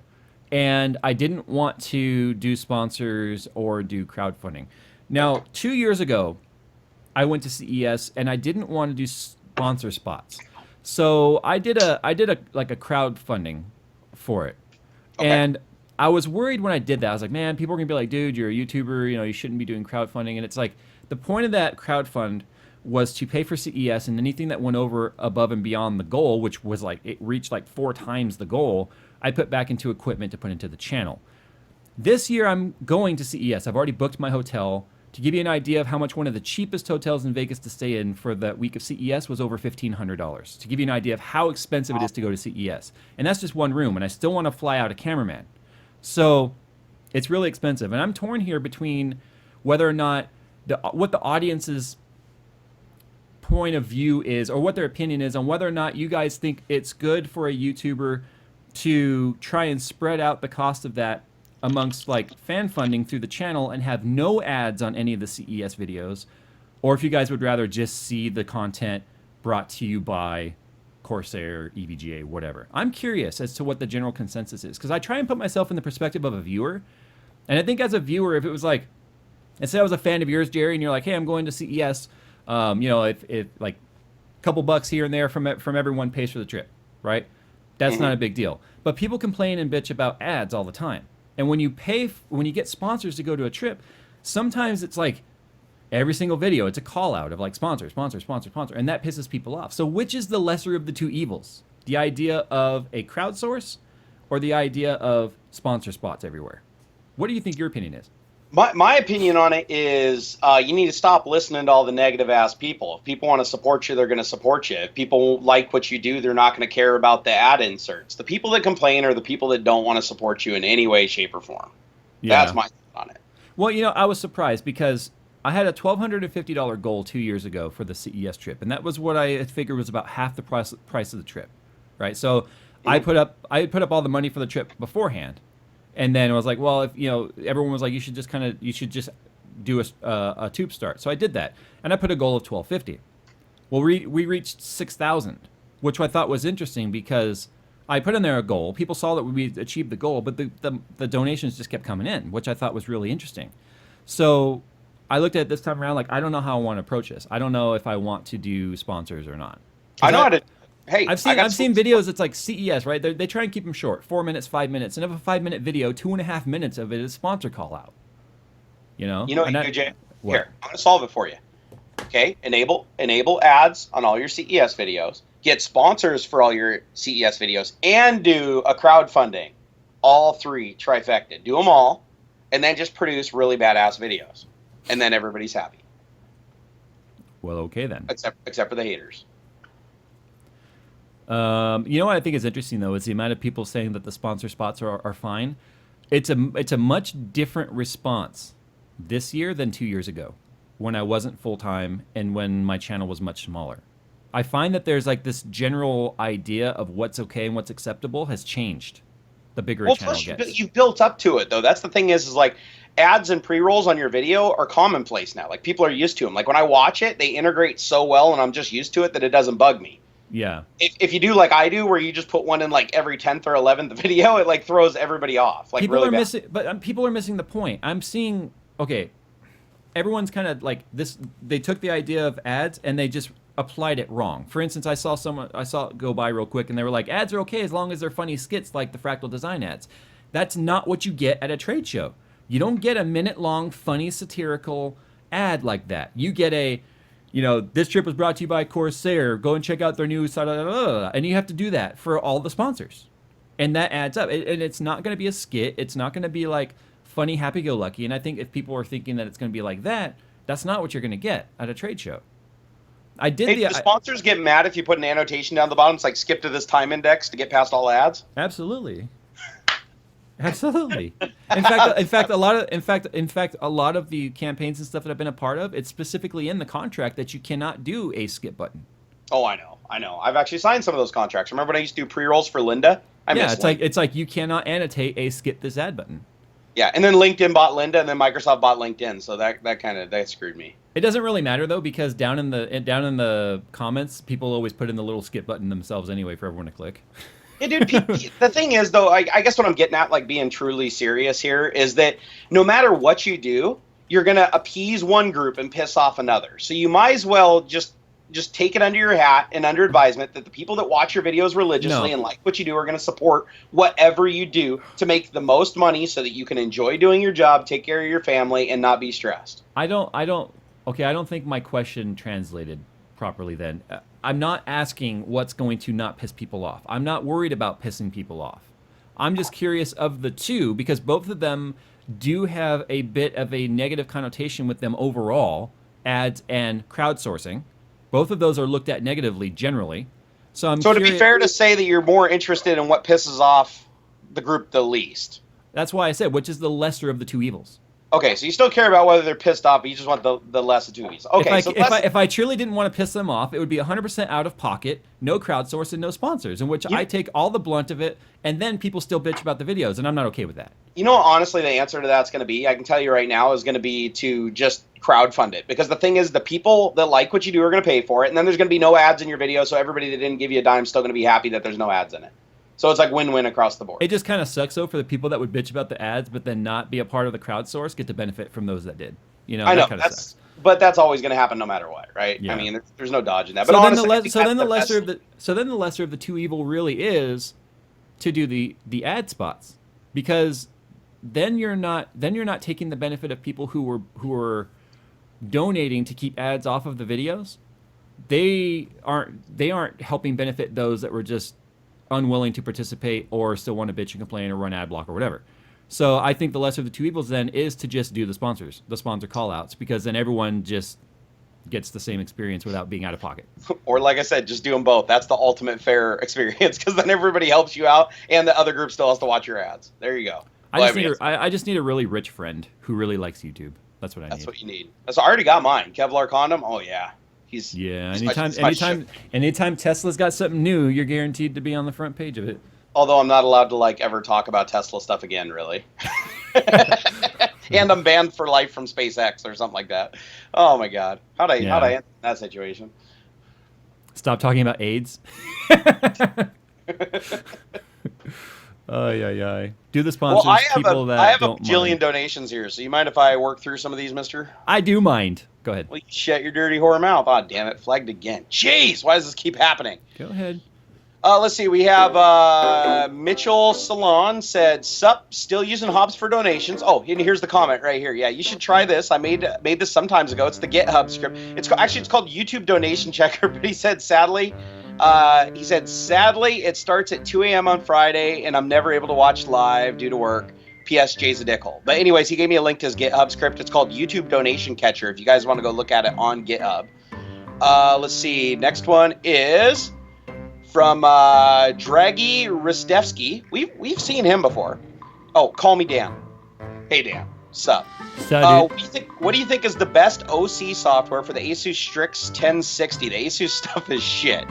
and I didn't want to do sponsors or do crowdfunding. Now, 2 years ago, I went to CES and I didn't want to do sponsor spots. So I did a like a crowdfunding for it. Okay. And I was worried when I did that. I was like, man, people are gonna be like, dude, you're a YouTuber, you know, you shouldn't be doing crowdfunding. And it's like the point of that crowdfund was to pay for CES, and anything that went over above and beyond the goal, which was like it reached like 4 times the goal, I put back into equipment to put into the channel. This year I'm going to CES. I've already booked my hotel. To give you an idea of how much one of the cheapest hotels in Vegas to stay in for the week of CES was over $1,500. To give you an idea of how expensive it is to go to CES. And that's just one room, and I still want to fly out a cameraman. So it's really expensive. And I'm torn here between whether or not what the audience's point of view is, or what their opinion is on whether or not you guys think it's good for a YouTuber to try and spread out the cost of that amongst like fan funding through the channel and have no ads on any of the CES videos, or if you guys would rather just see the content brought to you by Corsair, EVGA, whatever. I'm curious as to what the general consensus is, because I try and put myself in the perspective of a viewer, and I think as a viewer, if it was like, let's say I was a fan of yours, Jerry, and you're like, hey, I'm going to CES, you know, if like a couple bucks here and there from everyone pays for the trip, right? That's not a big deal. But people complain and bitch about ads all the time. And when you when you get sponsors to go to a trip, sometimes it's like every single video, it's a call out of like sponsor, sponsor, sponsor, sponsor. And that pisses people off. So which is the lesser of the two evils? The idea of a crowdsource or the idea of sponsor spots everywhere? What do you think your opinion is? My opinion on it is you need to stop listening to all the negative-ass people. If people want to support you, they're going to support you. If people like what you do, they're not going to care about the ad inserts. The people that complain are the people that don't want to support you in any way, shape, or form. Yeah. That's my thought on it. Well, you know, I was surprised because I had a $1,250 goal 2 years ago for the CES trip, and that was what I figured was about half the price of the trip, right? So I put up all the money for the trip beforehand. And then I was like, well, if you know, everyone was like, you should just do a tube start. So I did that, and I put a goal of $1,250. Well, we reached 6,000, which I thought was interesting because I put in there a goal. People saw that we achieved the goal, but the donations just kept coming in, which I thought was really interesting. So I looked at it this time around, like, I don't know how I want to approach this. I don't know if I want to do sponsors or not. I know how to. Hey, I've seen videos. It's like CES, right? They try and keep them short, 4 minutes, 5 minutes, and of a 5-minute video, 2.5 minutes of it is sponsor call out. You know what you do, Jay? Here, I'm gonna solve it for you. Okay, enable ads on all your CES videos. Get sponsors for all your CES videos, and do a crowdfunding. All three trifecta. Do them all, and then just produce really badass videos, and then everybody's happy. Well, okay then. Except for the haters. You know what I think is interesting though is the amount of people saying that the sponsor spots are fine. It's a much different response this year than 2 years ago, when I wasn't full time and when my channel was much smaller. I find that there's like this general idea of what's okay and what's acceptable has changed. The bigger a channel gets. You've built up to it though. That's the thing is like ads and pre-rolls on your video are commonplace now. Like people are used to them. Like when I watch it, they integrate so well, and I'm just used to it that it doesn't bug me. Yeah. If you do like I do, where you just put one in like every 10th or 11th video, it like throws everybody off. Like people really are bad. missing, but people are missing the point. I'm seeing everyone's kind of like this. They took the idea of ads and they just applied it wrong. For instance, I saw it go by real quick, and they were like, ads are okay as long as they're funny skits like the Fractal Design ads. That's not what you get at a trade show. You don't get a minute-long, funny, satirical ad like that. You get a, you know, this trip was brought to you by Corsair. Go and check out their new, and you have to do that for all the sponsors, and that adds up. And it's not going to be a skit. It's not going to be like funny, happy-go-lucky. And I think if people are thinking that it's going to be like that, that's not what you're going to get at a trade show. The sponsors get mad if you put an annotation down the bottom. It's like skip to this time index to get past all ads. Absolutely. Absolutely. In fact, a lot of the campaigns and stuff that I've been a part of, it's specifically in the contract that you cannot do a skip button. Oh, I know. I've actually signed some of those contracts. Remember when I used to do pre-rolls for Linda? It's like you cannot annotate a skip this ad button. Yeah, and then LinkedIn bought Linda, and then Microsoft bought LinkedIn, so that screwed me. It doesn't really matter though, because down in the comments, people always put in the little skip button themselves anyway for everyone to click. Yeah, dude, the thing is, though, I guess what I'm getting at, like being truly serious here, is that no matter what you do, you're going to appease one group and piss off another. So you might as well just take it under your hat and under advisement that the people that watch your videos religiously and like what you do are going to support whatever you do to make the most money so that you can enjoy doing your job, take care of your family, and not be stressed. I don't think my question translated properly then. I'm not asking what's going to not piss people off. I'm not worried about pissing people off. I'm just curious of the two, because both of them do have a bit of a negative connotation with them overall, ads and crowdsourcing. Both of those are looked at negatively generally. So to be fair to say that you're more interested in what pisses off the group the least. That's why I said, which is the lesser of the two evils. Okay, so you still care about whether they're pissed off, but you just want the less of two evils. Okay, if I truly didn't want to piss them off, it would be 100% out of pocket, no crowdsource, and no sponsors, in which I take all the blunt of it, and then people still bitch about the videos, and I'm not okay with that. You know what, honestly, the answer to that's going to be, I can tell you right now, is going to be to just crowdfund it. Because the thing is, the people that like what you do are going to pay for it, and then there's going to be no ads in your video, so everybody that didn't give you a dime is still going to be happy that there's no ads in it. So it's like win-win across the board. It just kind of sucks, though, for the people that would bitch about the ads, but then not be a part of the crowdsource, get to benefit from those that did. You know, I know, that kind of sucks. But that's always going to happen no matter what, right? Yeah. I mean, there's no dodging that. But so honestly, then the lesser of the two evil really is to do the ad spots, because then you're not taking the benefit of people who were donating to keep ads off of the videos. They aren't helping benefit those that were just unwilling to participate or still want to bitch and complain or run ad block or whatever. So I think the lesser of the two evils then is to just do the sponsor call outs, because then everyone just gets the same experience without being out of pocket. Or like I said, just do them both. That's the ultimate fair experience, because then everybody helps you out and the other group still has to watch your ads. There you go. I just need a really rich friend who really likes YouTube. That's what I need. That's what you need. So I already got mine. Kevlar condom. Oh yeah. Anytime Tesla's got something new, you're guaranteed to be on the front page of it. Although I'm not allowed to ever talk about Tesla stuff again, really. And I'm banned for life from SpaceX or something like that. Oh my God, how'd I end that situation? Stop talking about AIDS. Do the sponsors. Well, I have a bajillion donations here, so you mind if I work through some of these, mister? I do mind. Go ahead. Well, you shut your dirty whore mouth. Oh, damn it. Flagged again. Jeez, why does this keep happening? Go ahead. Let's see. We have Mitchell Salon said, sup, still using Hubs for donations. Oh, and here's the comment right here. Yeah, you should try this. I made this some times ago. It's the GitHub script. It's called YouTube Donation Checker, but he said, sadly, it starts at 2 a.m. on Friday, and I'm never able to watch live due to work. P.S. Jay's a dickhole. But anyways, he gave me a link to his GitHub script. It's called YouTube Donation Catcher, if you guys want to go look at it on GitHub. Let's see. Next one is from Draghi Ristevsky. We've seen him before. Oh, call me Dan. Hey, Dan. Sup? What do you think is the best OC software for the Asus Strix 1060? The Asus stuff is shit.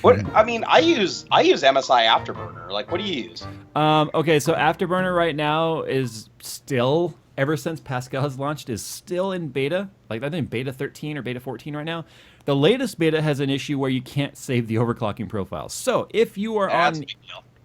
I use MSI Afterburner. What do you use? Okay, so Afterburner right now is still, ever since Pascal has launched, is still in beta. I think beta 13 or beta 14 right now. The latest beta has an issue where you can't save the overclocking profiles. So if you are on an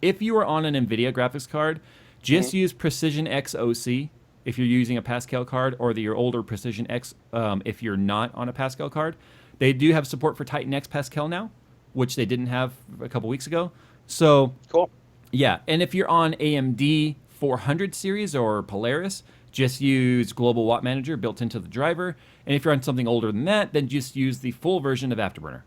NVIDIA graphics card, just use Precision X OC if you're using a Pascal card, or your older Precision X if you're not on a Pascal card. They do have support for Titan X Pascal now, which they didn't have a couple weeks ago. So cool. Yeah, and if you're on AMD 400 series or Polaris, just use Global Watt Manager built into the driver. And if you're on something older than that, then just use the full version of Afterburner.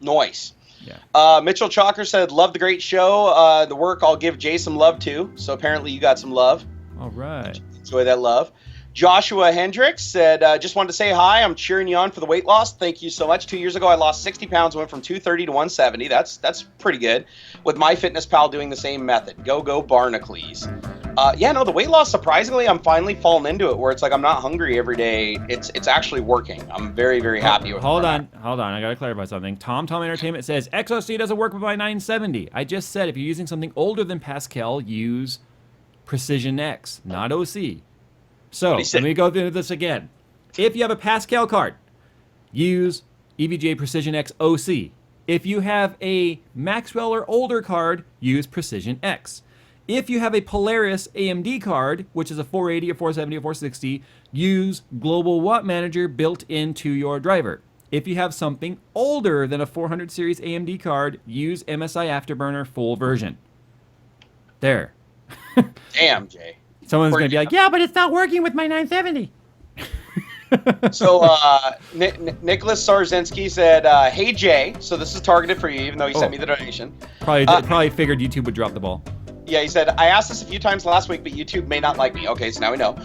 Nice. Yeah. Mitchell Chalker said, love the great show. The work I'll give Jay some love to. So apparently you got some love. All right. Enjoy that love. Joshua Hendricks said, just wanted to say hi. I'm cheering you on for the weight loss. Thank you so much. 2 years ago, I lost 60 pounds, went from 230 to 170. That's pretty good. With MyFitnessPal doing the same method. Go Barnacles. The weight loss, surprisingly, I'm finally falling into it where it's I'm not hungry every day. It's actually working. I'm very, very happy with it. Hold on. I got to clarify something. Tom Entertainment says, XOC doesn't work with my 970. I just said if you're using something older than Pascal, use Precision X, not OC. So let me go through this again. If you have a Pascal card, use EVGA Precision X OC. If you have a Maxwell or older card, use Precision X. If you have a Polaris AMD card, which is a 480 or 470 or 460, use Global Watt Manager built into your driver. If you have something older than a 400 series AMD card, use MSI Afterburner full version. There. Damn, Jay. Someone's going to be like, yeah, but it's not working with my 970. So Nicholas Sarzinski said, hey, Jay. So this is targeted for you, even though he sent me the donation. Probably figured YouTube would drop the ball. Yeah, he said, I asked this a few times last week, but YouTube may not like me. Okay, so now we know.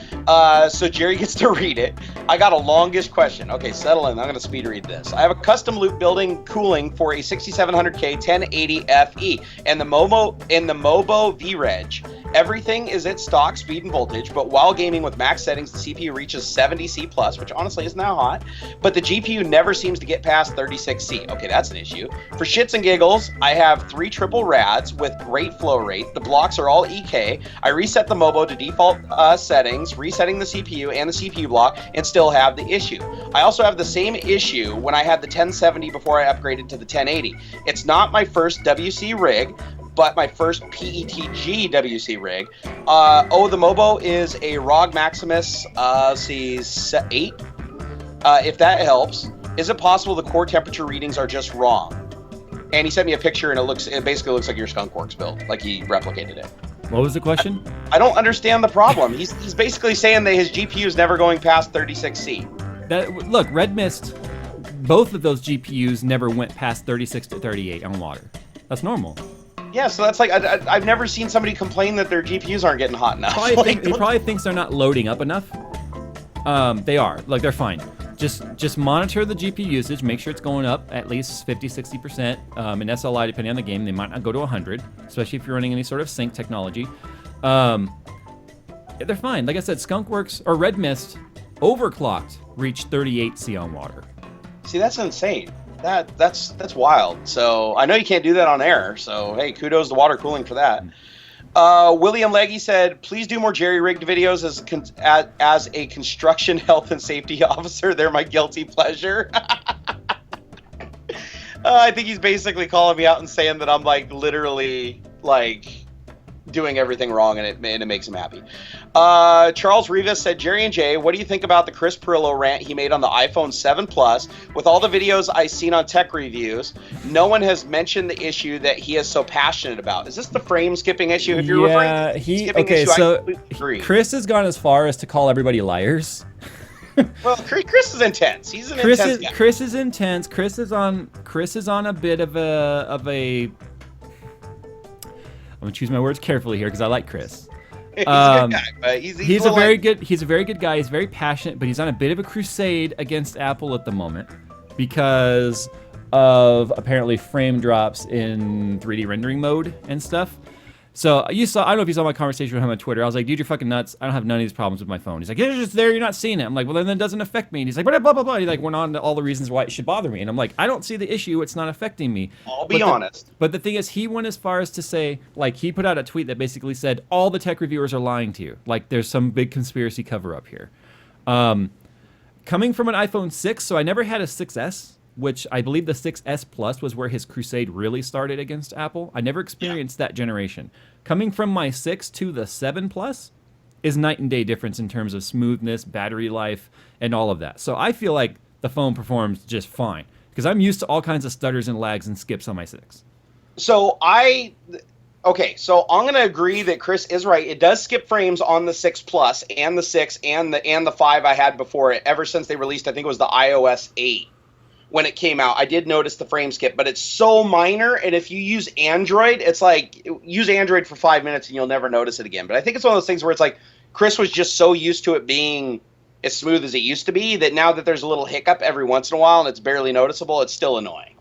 So Jerry gets to read it. I got a longish question. Okay, settle in. I'm going to speed read this. I have a custom loop building cooling for a 6700K 1080 FE and the Mobo VReg. Everything is at stock speed and voltage, but while gaming with max settings, the CPU reaches 70C+, which honestly is now hot, but the GPU never seems to get past 36C. Okay, that's an issue. For shits and giggles, I have 3 triple rads with great flow rate. The blocks are all EK. I reset the Mobo to default settings, resetting the CPU and the CPU block, and still have the issue. I also have the same issue when I had the 1070 before I upgraded to the 1080. It's not my first WC rig, but my first PETG WC rig. The Mobo is a ROG Maximus C8. If that helps, is it possible the core temperature readings are just wrong? And he sent me a picture, and it basically looks like your Skunkworks build, like he replicated it. What was the question? I don't understand the problem. He's basically saying that his GPU is never going past 36C. Look, Red Mist, both of those GPUs never went past 36 to 38 on water. That's normal. Yeah, so that's like, I've never seen somebody complain that their GPUs aren't getting hot enough. He probably thinks they're not loading up enough. They are. Like, they're fine. Just monitor the GPU usage. Make sure it's going up at least 50-60%. In SLI, depending on the game, they might not go to 100, especially if you're running any sort of sync technology. They're fine. Like I said, Skunkworks or Red Mist overclocked reached 38C on water. See, that's insane. That's wild. So I know you can't do that on air. So hey, kudos to water cooling for that. William Leggy said, please do more jerry-rigged videos as a construction health and safety officer. They're my guilty pleasure. I think he's basically calling me out and saying that I'm like literally like doing everything wrong, and it makes him happy. Charles Rivas said, Jerry and Jay, what do you think about the Chris Perillo rant he made on the iPhone 7 Plus? With all the videos I've seen on tech reviews, no one has mentioned the issue that he is so passionate about. Is this the frame skipping issue? If you're referring to the skipping issue, I completely agree. Chris has gone as far as to call everybody liars. Well, Chris is intense. He's an intense guy. Chris is intense. Chris is on a bit of a I'm gonna choose my words carefully here because I like Chris. He's a good guy, but he's a very good guy. He's very passionate, but he's on a bit of a crusade against Apple at the moment because of apparently frame drops in 3D rendering mode and stuff. So I don't know if you saw my conversation with him on Twitter. I was like, dude, you're fucking nuts. I don't have none of these problems with my phone. He's like, it's just there. You're not seeing it. I'm like, well, then that doesn't affect me. And he's like, blah, blah, blah, blah. He like went on to all the reasons why it should bother me. And I'm like, I don't see the issue. It's not affecting me. I'll be honest. But the thing is, he went as far as to say, like, he put out a tweet that basically said, all the tech reviewers are lying to you. Like, there's some big conspiracy cover up here. Coming from an iPhone 6, so I never had a 6S, which I believe the 6S Plus was where his crusade really started against Apple. I never experienced that generation. Coming from my 6 to the 7 Plus is night and day difference in terms of smoothness, battery life, and all of that. So I feel like the phone performs just fine because I'm used to all kinds of stutters and lags and skips on my 6. So I'm going to agree that Chris is right. It does skip frames on the 6 Plus and the 6 and the 5 I had before it. Ever since they released, I think it was the iOS 8. When it came out, I did notice the frame skip, but it's so minor. And if you use Android, it's like use Android for 5 minutes and you'll never notice it again. But I think it's one of those things where it's like Chris was just so used to it being as smooth as it used to be that now that there's a little hiccup every once in a while and it's barely noticeable, it's still annoying.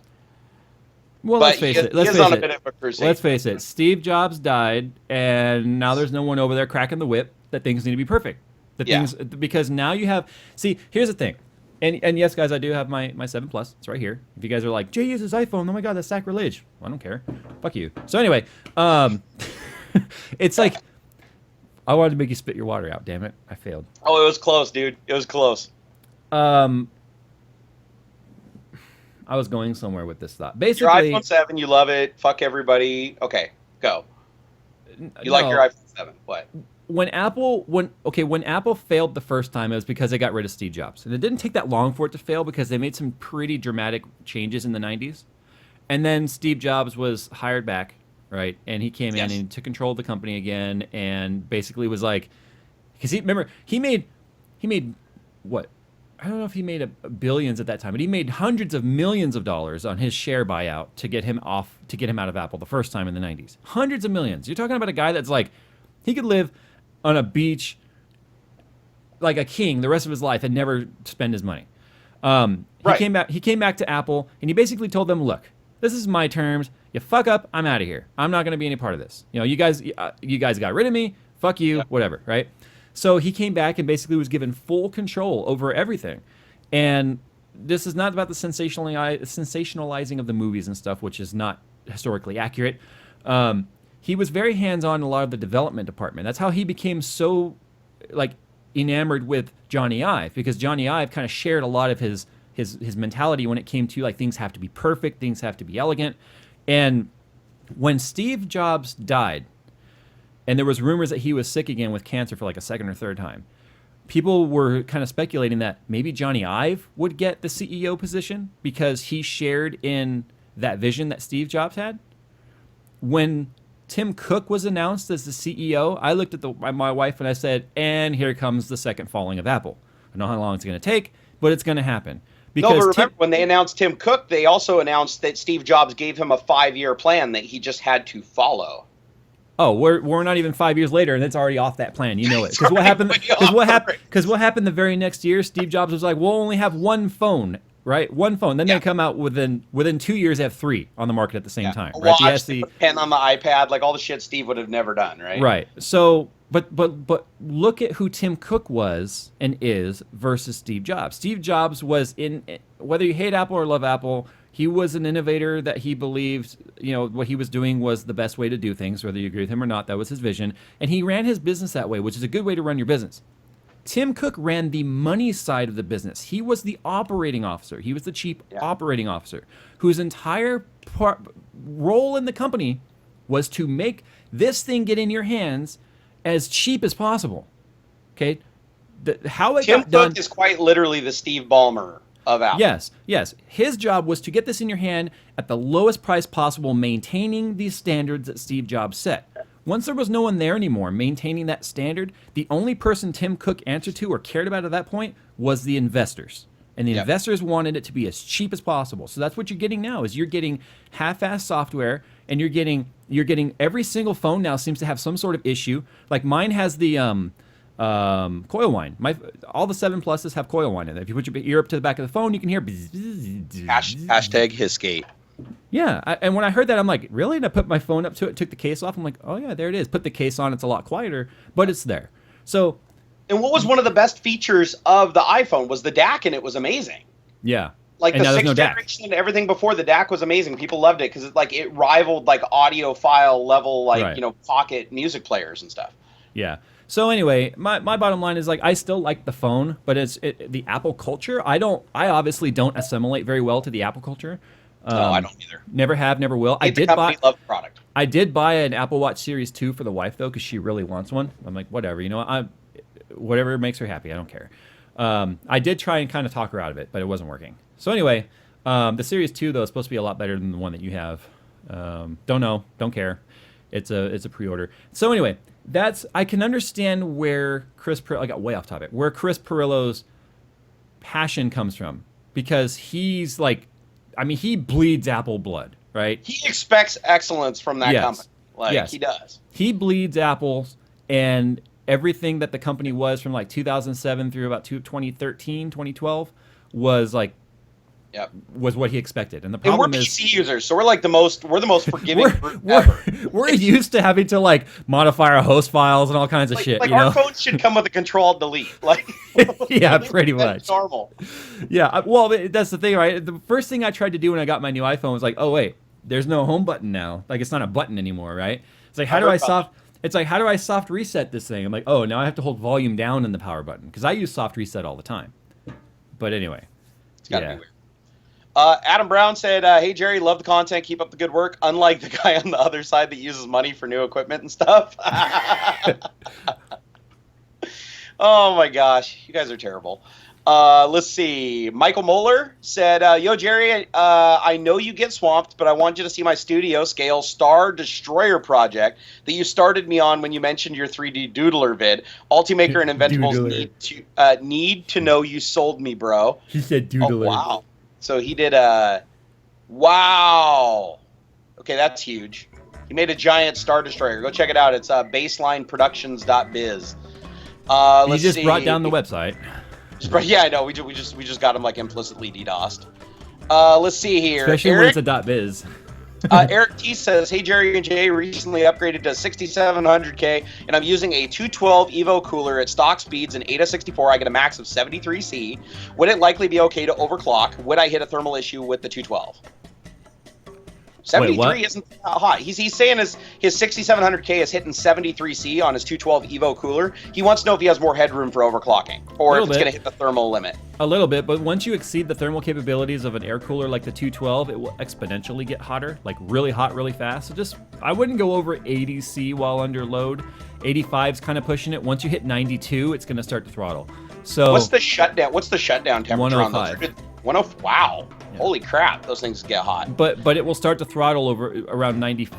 Well, but let's face it. Steve Jobs died, and now there's no one over there cracking the whip that things need to be perfect. Because now you have. See, here's the thing. And yes, guys, I do have my 7 Plus. It's right here. If you guys are like, Jay uses iPhone, oh my god, that's sacrilege. Well, I don't care. Fuck you. So anyway, it's like, I wanted to make you spit your water out, damn it. I failed. Oh, it was close, dude. It was close. I was going somewhere with this thought. Basically, your iPhone 7, you love it. Fuck everybody. Okay, go. You like your iPhone 7? What? When Apple failed the first time, it was because they got rid of Steve Jobs, and it didn't take that long for it to fail because they made some pretty dramatic changes in the '90s, and then Steve Jobs was hired back, right, and he came in and took control of the company again, and basically was like, because he made what, I don't know if he made billions at that time, but he made hundreds of millions of dollars on his share buyout to get him out of Apple the first time in the '90s. Hundreds of millions. You're talking about a guy that's like, he could live on a beach like a king the rest of his life and never spend his money. He came back to Apple, and he basically told them, look, this is my terms. You fuck up, I'm out of here. I'm not going to be any part of this. You guys got rid of me. Fuck you, whatever, right? So he came back and basically was given full control over everything. And this is not about the sensationalizing of the movies and stuff, which is not historically accurate. He was very hands-on in a lot of the development department. That's how he became so enamored with Johnny Ive, because Johnny Ive kind of shared a lot of his mentality when it came to like things have to be perfect, things have to be elegant. And when Steve Jobs died, and there was rumors that he was sick again with cancer for like a second or third time, people were kind of speculating that maybe Johnny Ive would get the CEO position because he shared in that vision that Steve Jobs had. When Tim Cook was announced as the CEO, I looked at my wife and I said, and here comes the second falling of Apple. I don't know how long it's going to take, but it's going to happen. Because but remember, when they announced Tim Cook, they also announced that Steve Jobs gave him a 5-year plan that he just had to follow. Oh, we're not even 5 years later, and it's already off that plan. You know it. Because what happened the very next year, Steve Jobs was like, we'll only have one phone, right? One phone. Then they come out within 2 years, they have 3 on the market at the same time. Right? Watch, the pen on the iPad, like all the shit Steve would have never done, right? Right. So, but look at who Tim Cook was and is versus Steve Jobs. Steve Jobs was whether you hate Apple or love Apple, he was an innovator that he believed, what he was doing was the best way to do things, whether you agree with him or not. That was his vision. And he ran his business that way, which is a good way to run your business. Tim Cook ran the money side of the business. He was the operating officer. He was the chief operating officer, whose entire role in the company was to make this thing get in your hands as cheap as possible. Okay? Tim Cook is quite literally the Steve Ballmer of Apple. Yes. His job was to get this in your hand at the lowest price possible, maintaining these standards that Steve Jobs set. Once there was no one there anymore maintaining that standard, the only person Tim Cook answered to or cared about at that point was the investors. And the investors wanted it to be as cheap as possible. So that's what you're getting now, is you're getting half-assed software, and you're getting every single phone now seems to have some sort of issue. Like mine has the coil whine. All the 7 Pluses have coil whine in it. If you put your ear up to the back of the phone, you can hear Hashtag Hissgate. Yeah, and when I heard that, I'm like, really? And I put my phone up to it, took the case off. I'm like, oh yeah, there it is. Put the case on, it's a lot quieter, but it's there. So, and what was one of the best features of the iPhone was the DAC, and it was amazing. Yeah, like the 6th generation and everything before the DAC was amazing. People loved it because it rivaled like audiophile level, pocket music players and stuff. Yeah. So anyway, my bottom line is I still like the phone, but the Apple culture. I obviously don't assimilate very well to the Apple culture. No, I don't either. Never have, never will. I did buy love the product. I did buy an Apple Watch Series 2 for the wife though, because she really wants one. I'm like, whatever, whatever makes her happy, I don't care. I did try and kind of talk her out of it, but it wasn't working. So anyway, the Series 2 though is supposed to be a lot better than the one that you have. Don't know, don't care. It's a pre-order. So anyway, I can understand where I got way off topic. Where Chris Pirillo's passion comes from, because he's he bleeds Apple blood, right? He expects excellence from that company. He does. He bleeds Apple, and everything that the company was from 2007 through about 2013, 2012 was was what he expected. And the problem is, we're PC users, so we're the most forgiving group ever. We're used to having to modify our host files and all kinds of shit. Our phones should come with a Control-Delete. Yeah, pretty much. Normal. Yeah, well, that's the thing, right? The first thing I tried to do when I got my new iPhone was oh wait, there's no home button now. It's not a button anymore, right? It's how do I soft reset this thing? I'm like, oh, now I have to hold volume down in the power button, because I use soft reset all the time. But anyway, it's gotta be weird. Adam Brown said, "Hey Jerry, love the content. Keep up the good work. Unlike the guy on the other side that uses money for new equipment and stuff." Oh my gosh, you guys are terrible. Let's see. Michael Moeller said, "Yo Jerry, I know you get swamped, but I want you to see my studio scale Star Destroyer project that you started me on when you mentioned your 3D Doodler vid. Ultimaker and Inventables need to know you sold me, bro." He said Doodler. Oh, wow. So he did a... Wow. Okay, that's huge. He made a giant Star Destroyer. Go check it out. It's baselineproductions.biz. He just brought down the website. Yeah, I know. We just got him like implicitly DDoSed. Let's see here. Especially when it's a .biz. Eric T says, "Hey Jerry and Jay, recently upgraded to 6700K, and I'm using a 212 Evo cooler at stock speeds and ATA 64. I get a max of 73C. Would it likely be okay to overclock? Would I hit a thermal issue with the 212?" 73 isn't that hot. He's saying his 6700K is hitting 73C on his 212 Evo cooler. He wants to know if he has more headroom for overclocking, or if it's going to hit the thermal limit. A little bit, but once you exceed the thermal capabilities of an air cooler like the 212, it will exponentially get hotter, like really hot, really fast. So I wouldn't go over 80C while under load. 85's kind of pushing it. Once you hit 92, it's going to start to throttle. So what's the shutdown temperature on those? 105. Wow. Yeah. Holy crap, those things get hot. But it will start to throttle over around 90,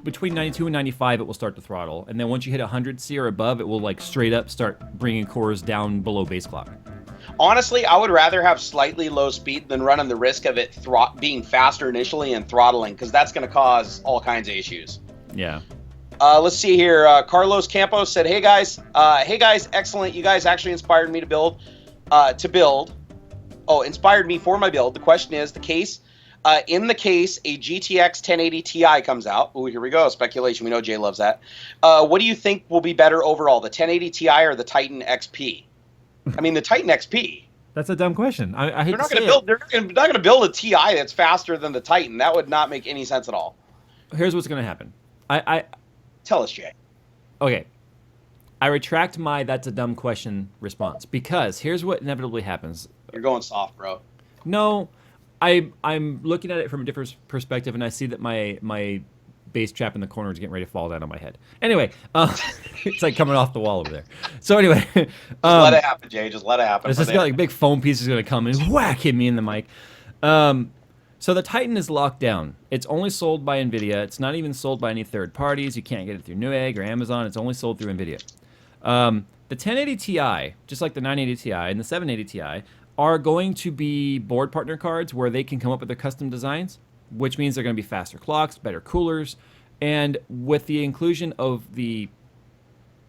between 92 and 95. It will start to throttle, and then once you hit 100C or above, it will like straight up start bringing cores down below base clock. Honestly, I would rather have slightly low speed than running the risk of it being faster initially and throttling, because that's going to cause all kinds of issues. Yeah. Let's see here. Carlos Campos said, "Hey guys, excellent. You guys actually inspired me to build. Inspired me for my build. The question is, in the case a GTX 1080 Ti comes out." Oh, here we go. Speculation. We know Jay loves that. What do you think will be better overall, the 1080 Ti or the Titan XP? I mean, the Titan XP. That's a dumb question. I hate they're not going to build a Ti that's faster than the Titan. That would not make any sense at all. Here's what's going to happen. Tell us, Jay. Okay. I retract my "that's a dumb question" response, because here's what inevitably happens. You're going soft, bro. No, I'm looking at it from a different perspective, and I see that my bass trap in the corner is getting ready to fall down on my head. Anyway, it's like coming off the wall over there. So anyway, just let it happen, Jay. Just let it happen. It's just got like big foam pieces going to come and whack hit me in the mic. So the Titan is locked down. It's only sold by NVIDIA. It's not even sold by any third parties. You can't get it through Newegg or Amazon. It's only sold through NVIDIA. The 1080 Ti, just like the 980 Ti and the 780 Ti, are going to be board partner cards where they can come up with their custom designs, which means they're going to be faster clocks, better coolers, and with the inclusion of the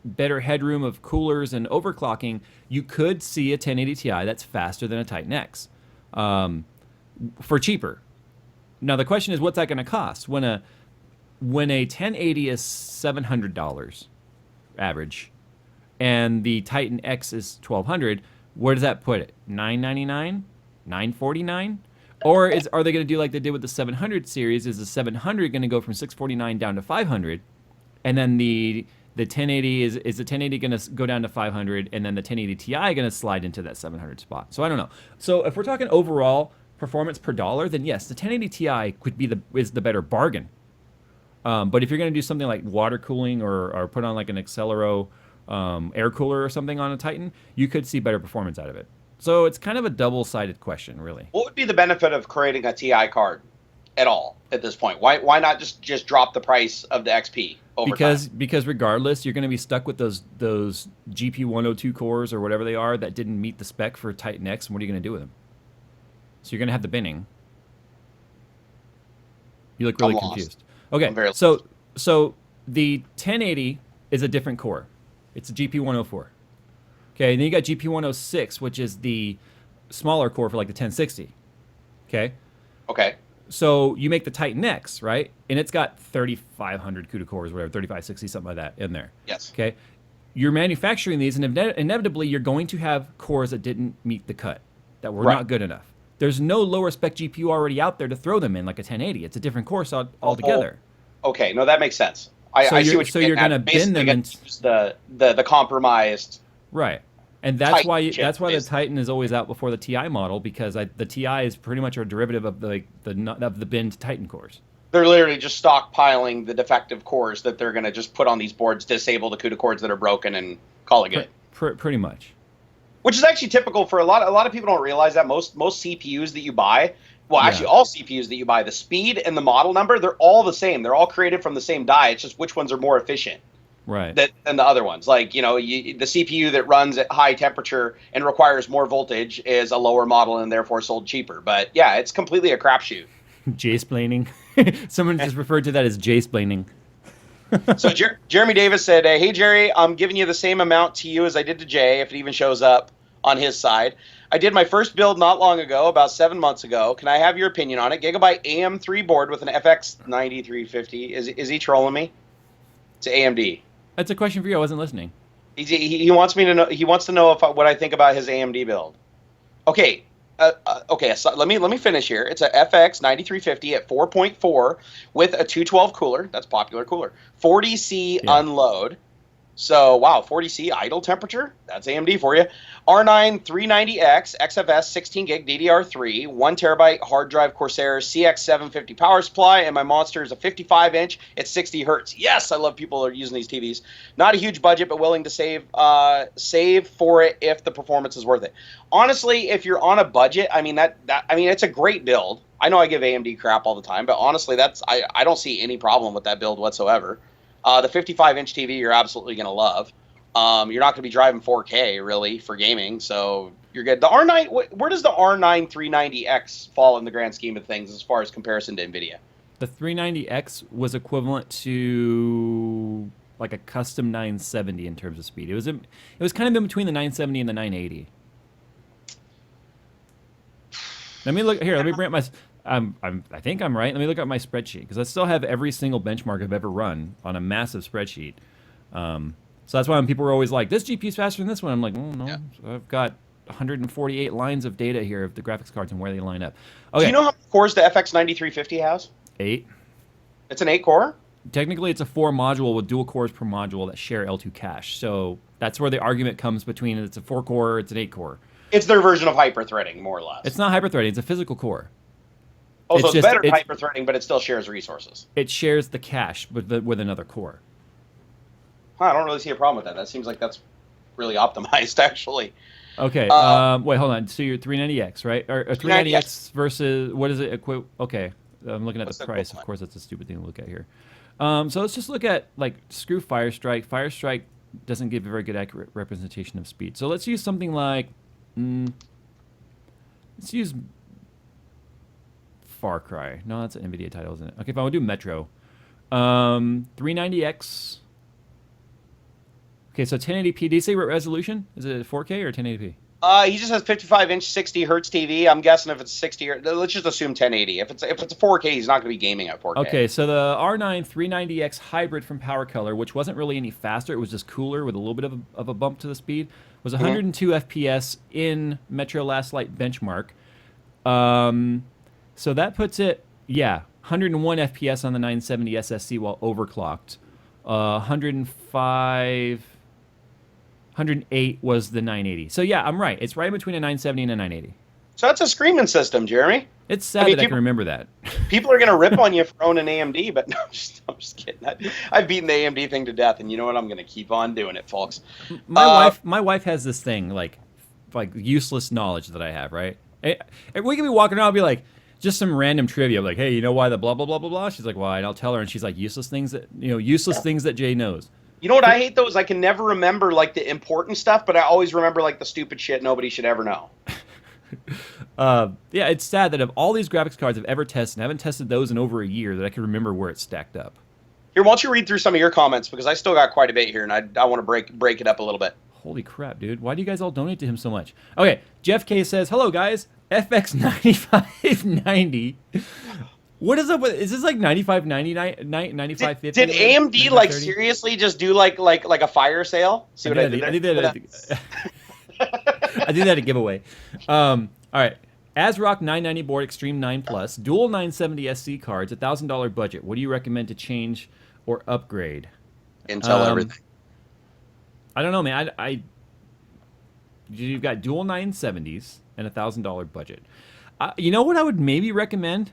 better headroom of coolers and overclocking, you could see a 1080 Ti that's faster than a Titan X for cheaper. Now the question is, what's that going to cost? When a 1080 is $700 average, and the Titan X is $1,200, where does that put it? $999, $949, or are they going to do like they did with the 700 series? Is the 700 going to go from $649 down to $500, and then the 1080 is the 1080 going to go down to $500, and then the 1080 Ti going to slide into that 700 spot? So I don't know. So if we're talking overall performance per dollar, then yes, the 1080 Ti is the better bargain. But if you're going to do something like water cooling or put on like an Accelero air cooler or something on a Titan, you could see better performance out of it. So it's kind of a double-sided question, really. What would be the benefit of creating a Ti card at all at this point? Why not just drop the price of the XP over time? Because regardless, you're going to be stuck with those GP 102 cores or whatever they are that didn't meet the spec for Titan X, and what are you going to do with them? So you're going to have the binning. You look really confused. Okay, so the 1080 is a different core. It's a GP 104. Okay, and then you got GP 106, which is the smaller core for like the 1060. Okay? Okay. So you make the Titan X, right? And it's got 3,500 CUDA cores, whatever, 3560, something like that in there. Yes. Okay? You're manufacturing these, and inevitably you're going to have cores that didn't meet the cut, that were not good enough. There's no lower spec GPU already out there to throw them in like a 1080. It's a different core altogether. Okay, no, that makes sense. I see what you're going to bin them into the compromised. Right. And that's Titan why chip, that's why the basically. Titan is always out before the TI model, because the TI is pretty much a derivative of the binned Titan cores. They're literally just stockpiling the defective cores that they're going to just put on these boards, disable the CUDA cores that are broken, and call it good. Pretty much. Which is actually typical for a lot of people don't realize that most CPUs that you buy, well, actually all CPUs that you buy, the speed and the model number, they're all the same. They're all created from the same die. It's just which ones are more efficient. Right. Than the other ones. Like, the CPU that runs at high temperature and requires more voltage is a lower model and therefore sold cheaper. But yeah, it's completely a crapshoot. Jaysplaining. Someone just referred to that as Jaysplaining. So Jeremy Davis said, hey, Jerry, I'm giving you the same amount to you as I did to Jay, if it even shows up on his side. I did my first build not long ago, about 7 months ago. Can I have your opinion on it? Gigabyte AM3 board with an FX 9350. Is he trolling me? It's AMD. That's a question for you. I wasn't listening. He wants me to know. He wants to know what I think about his AMD build. Okay. Okay. So let me finish here. It's a FX 9350 at 4.4 with a 212 cooler. That's popular cooler. 40C unload. So wow, 40C idle temperature. That's AMD for you. R9 390X XFS 16 gig DDR3 1 terabyte hard drive Corsair CX750 power supply, and my monster is a 55-inch at 60 hertz. Yes, I love people are using these TVs. Not a huge budget, but willing to save for it if the performance is worth it. Honestly, if you're on a budget, I mean it's a great build. I know I give AMD crap all the time, but honestly, I don't see any problem with that build whatsoever. The 55-inch TV you're absolutely going to love. You're not going to be driving 4K, really, for gaming, so you're good. The R9, where does the R9 390X fall in the grand scheme of things as far as comparison to NVIDIA? The 390X was equivalent to like a custom 970 in terms of speed. It was kind of in between the 970 and the 980. Let me look here. Let me bring up my. I think I'm right. Let me look at my spreadsheet, because I still have every single benchmark I've ever run on a massive spreadsheet. So that's why when people are always like, this GPU is faster than this one, I'm like, oh, no. Yeah. So I've got 148 lines of data here of the graphics cards and where they line up. Okay. Do you know how many cores the FX 9350 has? 8. It's an 8-core? Technically, it's a 4-module with dual cores per module that share L2 cache. So that's where the argument comes between it's a 4-core, it's an 8-core. It's their version of hyper-threading, more or less. It's not hyper-threading. It's a physical core. Oh, so it's better than hyper-threading, but it still shares resources. It shares the cache with another core. I don't really see a problem with that. That seems like that's really optimized, actually. Okay. Wait, hold on. So you're 390X, right? Or 390X versus, what is it? Okay. I'm looking at the price. Of course, that's a stupid thing to look at here. So let's just look at, like, screw Firestrike. Firestrike doesn't give a very good accurate representation of speed. So let's use something like, let's use Far Cry. No, that's an NVIDIA title, isn't it? Okay, fine. We'll do Metro. 390X. Okay, so 1080p. Did you say resolution? Is it 4K or 1080p? He just has 55-inch 60 hertz TV. I'm guessing if it's 60, let's just assume 1080. If it's a 4K, he's not going to be gaming at 4K. Okay, so the R9 390X hybrid from Power Color, which wasn't really any faster, it was just cooler with a little bit of a bump to the speed, was 102 FPS in Metro Last Light benchmark. So that puts it, 101 FPS on the 970 SSC while overclocked. 108 was the 980. So yeah, I'm right. It's right between a 970 and a 980. So that's a screaming system, Jeremy. It's sad that I can remember that. People are going to rip on you for owning AMD, but no, I'm just kidding. I've beaten the AMD thing to death, and you know what? I'm going to keep on doing it, folks. My wife has this thing, like useless knowledge that I have, right? And we can be walking around and be like, just some random trivia, like, hey, you know why the blah, blah, blah, blah, blah? She's like, why? And I'll tell her, and she's like, useless things that Jay knows. You know what I hate, though, is I can never remember, like, the important stuff, but I always remember, like, the stupid shit nobody should ever know. Yeah, it's sad that of all these graphics cards I've ever tested, and I haven't tested those in over a year, that I can remember where it's stacked up. Here, why don't you read through some of your comments, because I still got quite a bit here, and I want to break it up a little bit. Holy crap, dude. Why do you guys all donate to him so much? Okay, Jeff K says, hello, guys. FX 9590. What is up with, is this like 9590, 9550? Did AMD like seriously just do like a fire sale? See what I did there? I did that at a giveaway. All right. ASRock 990 board Extreme 9 Plus, dual 970 SC cards, $1,000 budget. What do you recommend to change or upgrade? Intel everything. I don't know, man. You've got dual 970s and $1,000 budget. You know what I would maybe recommend?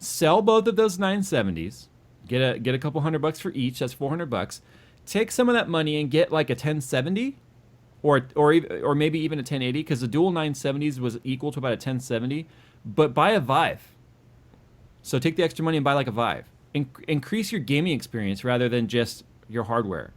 Sell both of those 970s. Get a couple $100 for each. That's $400. Take some of that money and get like a 1070, or maybe even a 1080, because the dual 970s was equal to about a 1070. But buy a Vive. So take the extra money and buy like a Vive. Increase your gaming experience rather than just your hardware.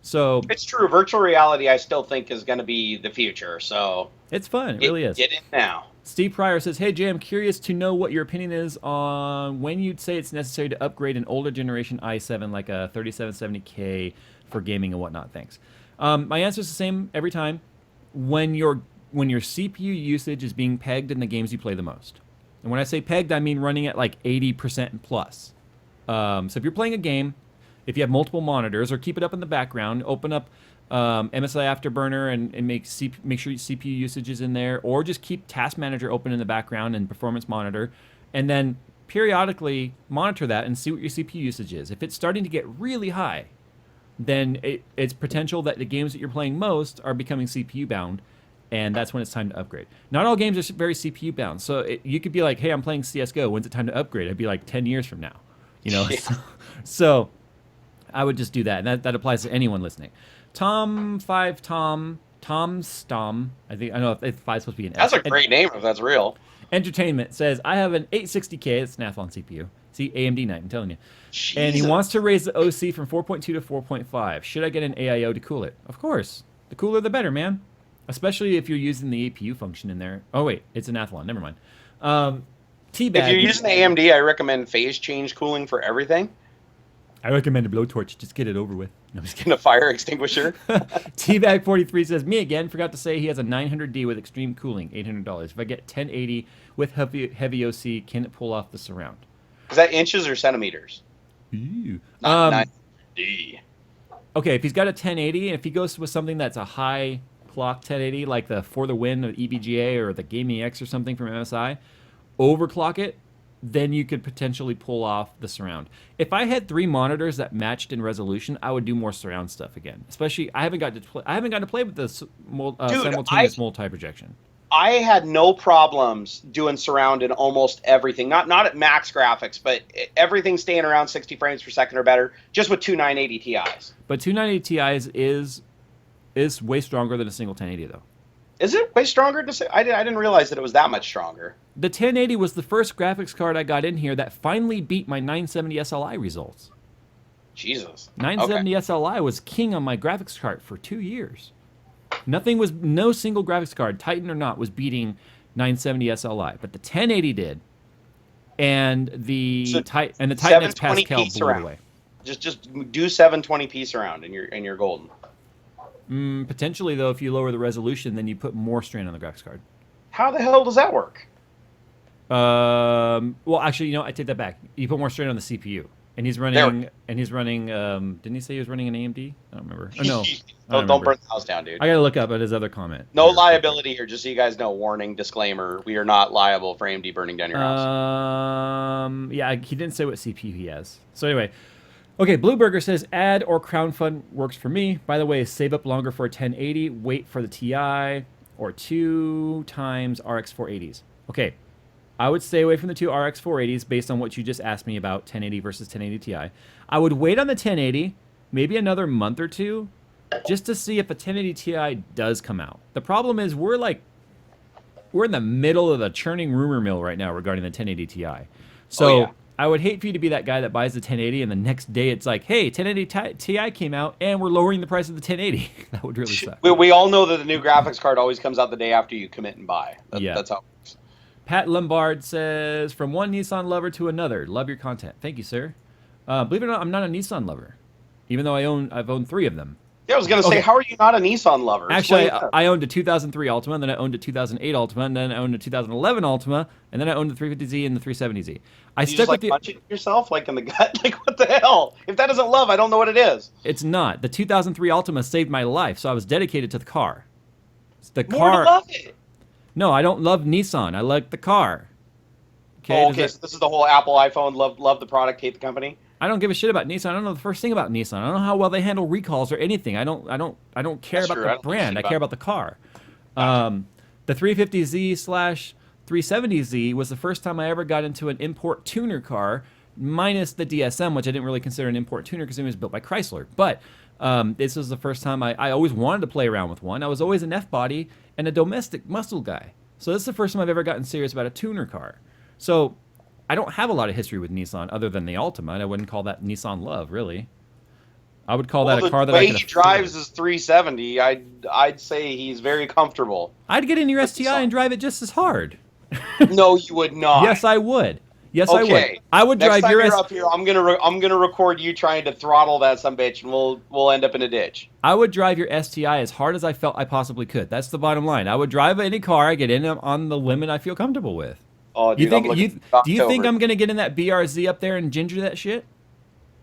So it's true. Virtual reality, I still think, is going to be the future. So it's fun. It really is. Get in now. Steve Pryor says, "Hey Jay, I'm curious to know what your opinion is on when you'd say it's necessary to upgrade an older generation i7 like a 3770K for gaming and whatnot. Thanks." My answer is the same every time. When your CPU usage is being pegged in the games you play the most, and when I say pegged, I mean running at like 80% and plus. So if you're playing a game, if you have multiple monitors, or keep it up in the background, open up MSI Afterburner and make sure your CPU usage is in there, or just keep Task Manager open in the background and Performance Monitor, and then periodically monitor that and see what your CPU usage is. If it's starting to get really high, then it's potential that the games that you're playing most are becoming CPU bound, and that's when it's time to upgrade. Not all games are very CPU bound, so you could be like, hey, I'm playing CSGO, when's it time to upgrade? I'd be like 10 years from now, you know? Yeah. So I would just do that, and that applies to anyone listening. Tom, I know if 5 is supposed to be an S. That's a great name if that's real. Entertainment says, I have an 860K, it's an Athlon CPU. See, AMD night, I'm telling you. Jesus. And he wants to raise the OC from 4.2 to 4.5. Should I get an AIO to cool it? Of course. The cooler, the better, man. Especially if you're using the APU function in there. Oh, wait, it's an Athlon. Never mind. T-Bag. If you're using AMD, I recommend phase change cooling for everything. I recommend a blowtorch. Just get it over with. No, I'm just kidding. And a fire extinguisher. T-Bag43 says, me again, forgot to say he has a 900D with extreme cooling, $800. If I get 1080 with heavy OC, can it pull off the surround? Is that inches or centimeters? Ooh. 900D. Okay, if he's got a 1080, and if he goes with something that's a high clock 1080, like the For the Win of EVGA or the Gaming X or something from MSI, overclock it, then you could potentially pull off the surround. If I had 3 monitors that matched in resolution, I would do more surround stuff again. Especially, I haven't gotten to play with the simultaneous multi-projection. I had no problems doing surround in almost everything. Not at max graphics, but everything staying around 60 frames per second or better, just with two 980 Ti's. But two 980 Ti's is way stronger than a single 1080, though. Is it way stronger? I didn't realize that it was that much stronger. The 1080 was the first graphics card I got in here that finally beat my 970 SLI results. Jesus. 970 SLI was king on my graphics card for 2 years. No single graphics card, Titan or not, was beating 970 SLI, but the 1080 did, and the Titan X Pascal blew it away. Just do 720p surround, and you're golden. Potentially, though, if you lower the resolution, then you put more strain on the graphics card. How the hell does that work? Well, actually, I take that back. You put more strain on the CPU, and he's running. Didn't he say he was running an AMD? I don't remember. Oh, no, don't burn the house down, dude. I gotta look up at his other comment. No liability here, just so you guys know. Warning, disclaimer: we are not liable for AMD burning down your house. Yeah, he didn't say what CPU he has. So anyway. Okay, Blueburger says, add or crowdfund works for me. By the way, save up longer for a 1080, wait for the TI, or 2 times RX 480s. Okay, I would stay away from the 2 RX 480s based on what you just asked me about 1080 versus 1080 Ti. I would wait on the 1080, maybe another month or two, just to see if a 1080 Ti does come out. The problem is we're in the middle of the churning rumor mill right now regarding the 1080 Ti. So I would hate for you to be that guy that buys the 1080 and the next day it's like, hey, 1080 Ti came out and we're lowering the price of the 1080. That would really suck. We all know that the new graphics card always comes out the day after you commit and buy. That's how it works. Pat Lombard says, from one Nissan lover to another, love your content. Thank you, sir. Believe it or not, I'm not a Nissan lover, even though I've owned 3 of them. Yeah, I was going to say, how are you not a Nissan lover? Actually, I owned a 2003 Altima, and then I owned a 2008 Altima, and then I owned a 2011 Altima, and then I owned the 350Z and the 370Z. I stuck with punching yourself like in the gut? Like, what the hell? If that isn't love, I don't know what it is. It's not. The 2003 Altima saved my life, so I was dedicated to the car. More to love it. No, I don't love Nissan. I like the car. Okay, so this is the whole Apple iPhone, love the product, hate the company? I don't give a shit about Nissan. I don't know the first thing about Nissan. I don't know how well they handle recalls or anything. I don't care about the brand. I care about the car. The 350Z/370Z was the first time I ever got into an import tuner car, minus the DSM, which I didn't really consider an import tuner because it was built by Chrysler. But this was the first time I always wanted to play around with one. I was always an F-body and a domestic muscle guy. So this is the first time I've ever gotten serious about a tuner car. So I don't have a lot of history with Nissan other than the Altima, and I wouldn't call that Nissan love, really. I would call that a car that I could afford. The way he drives his 370, I'd say he's very comfortable. I'd get in your STI and drive it just as hard. No, you would not. Yes, I would. Yes, okay. I would. I would Next drive time your you're up here, I'm gonna record you trying to throttle that sumbitch, and we'll end up in a ditch. I would drive your STI as hard as I felt I possibly could. That's the bottom line. I would drive any car I get in on the limit I feel comfortable with. Oh, dude, do you think I'm gonna get in that BRZ up there and ginger that shit?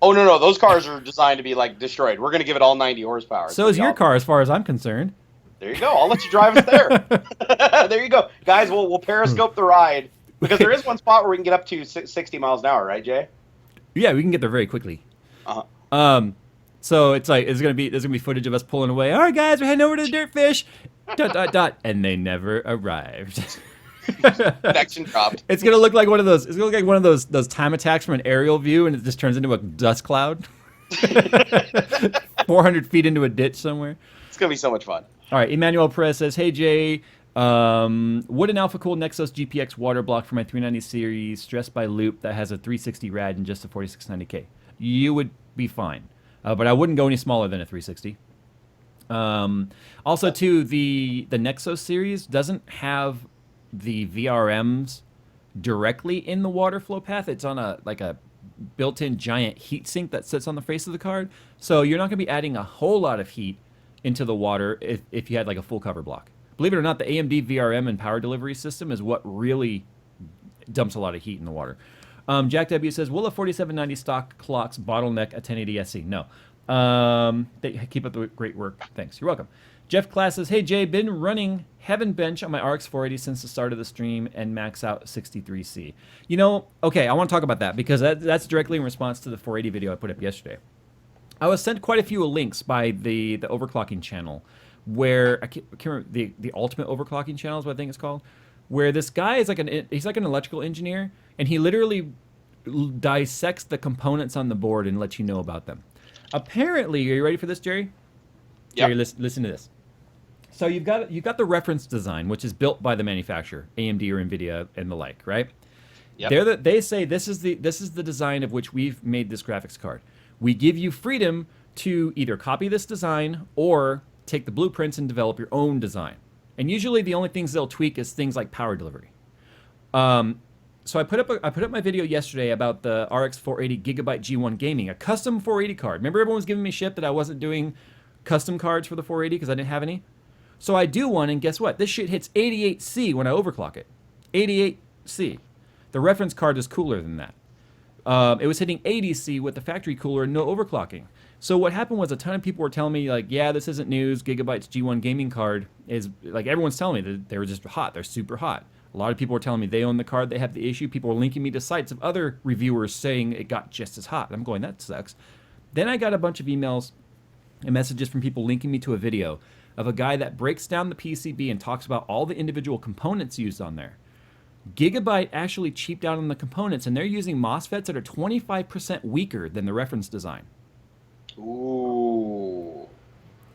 Oh no, those cars are designed to be like destroyed. We're gonna give it all 90 horsepower. So is your car, as far as I'm concerned. There you go. I'll let you drive us there. There you go, guys. We'll periscope the ride because there is one spot where we can get up to 60 miles an hour, right, Jay? Yeah, we can get there very quickly. So it's like there's gonna be footage of us pulling away. All right, guys, we're heading over to the Dirtfish. ... And they never arrived. Connection dropped. It's gonna look like one of those. It's gonna look like one of those time attacks from an aerial view, and it just turns into a dust cloud. 400 feet into a ditch somewhere. It's gonna be so much fun. All right, Emmanuel Perez says, "Hey Jay, would an Alpha Cool Nexos GPX water block for my 390 series stressed by loop that has a 360 rad and just a 4690K? You would be fine, but I wouldn't go any smaller than a 360." Also, too, the Nexos series doesn't have the VRMs directly in the water flow path. It's on a built-in giant heat sink that sits on the face of the card. So you're not going to be adding a whole lot of heat into the water if you had like a full cover block. Believe it or not, the AMD VRM and power delivery system is what really dumps a lot of heat in the water. Jack W says, will a 4790 stock clocks bottleneck a 1080 SC? No. They keep up the great work. Thanks. You're welcome. Jeff Class says, hey Jay, been running Heaven Bench on my RX 480 since the start of the stream and max out 63C. You know, okay, I want to talk about that because that's directly in response to the 480 video I put up yesterday. I was sent quite a few links by the overclocking channel where I can't remember the ultimate overclocking channel is what I think it's called, where this guy is he's like an electrical engineer and he literally dissects the components on the board and lets you know about them. Apparently, are you ready for this, Jerry? Yep. Jerry, listen to this. So you've got the reference design, which is built by the manufacturer, AMD or NVIDIA and the like, right? Yep. They say this is the design of which we've made this graphics card. We give you freedom to either copy this design or take the blueprints and develop your own design. And usually the only things they'll tweak is things like power delivery. So I put up my video yesterday about the RX 480 Gigabyte G1 Gaming, a custom 480 card. Remember everyone was giving me shit that I wasn't doing custom cards for the 480 because I didn't have any? So I do one, and guess what? This shit hits 88C when I overclock it. 88C. The reference card is cooler than that. It was hitting 80C with the factory cooler and no overclocking. So what happened was a ton of people were telling me, like, yeah, this isn't news. Gigabyte's G1 Gaming card is, like, everyone's telling me that they were just hot. They're super hot. A lot of people were telling me they own the card, they have the issue. People were linking me to sites of other reviewers saying it got just as hot. I'm going, that sucks. Then I got a bunch of emails and messages from people linking me to a video of a guy that breaks down the PCB and talks about all the individual components used on there. Gigabyte actually cheaped out on the components, and they're using MOSFETs that are 25% weaker than the reference design. Ooh.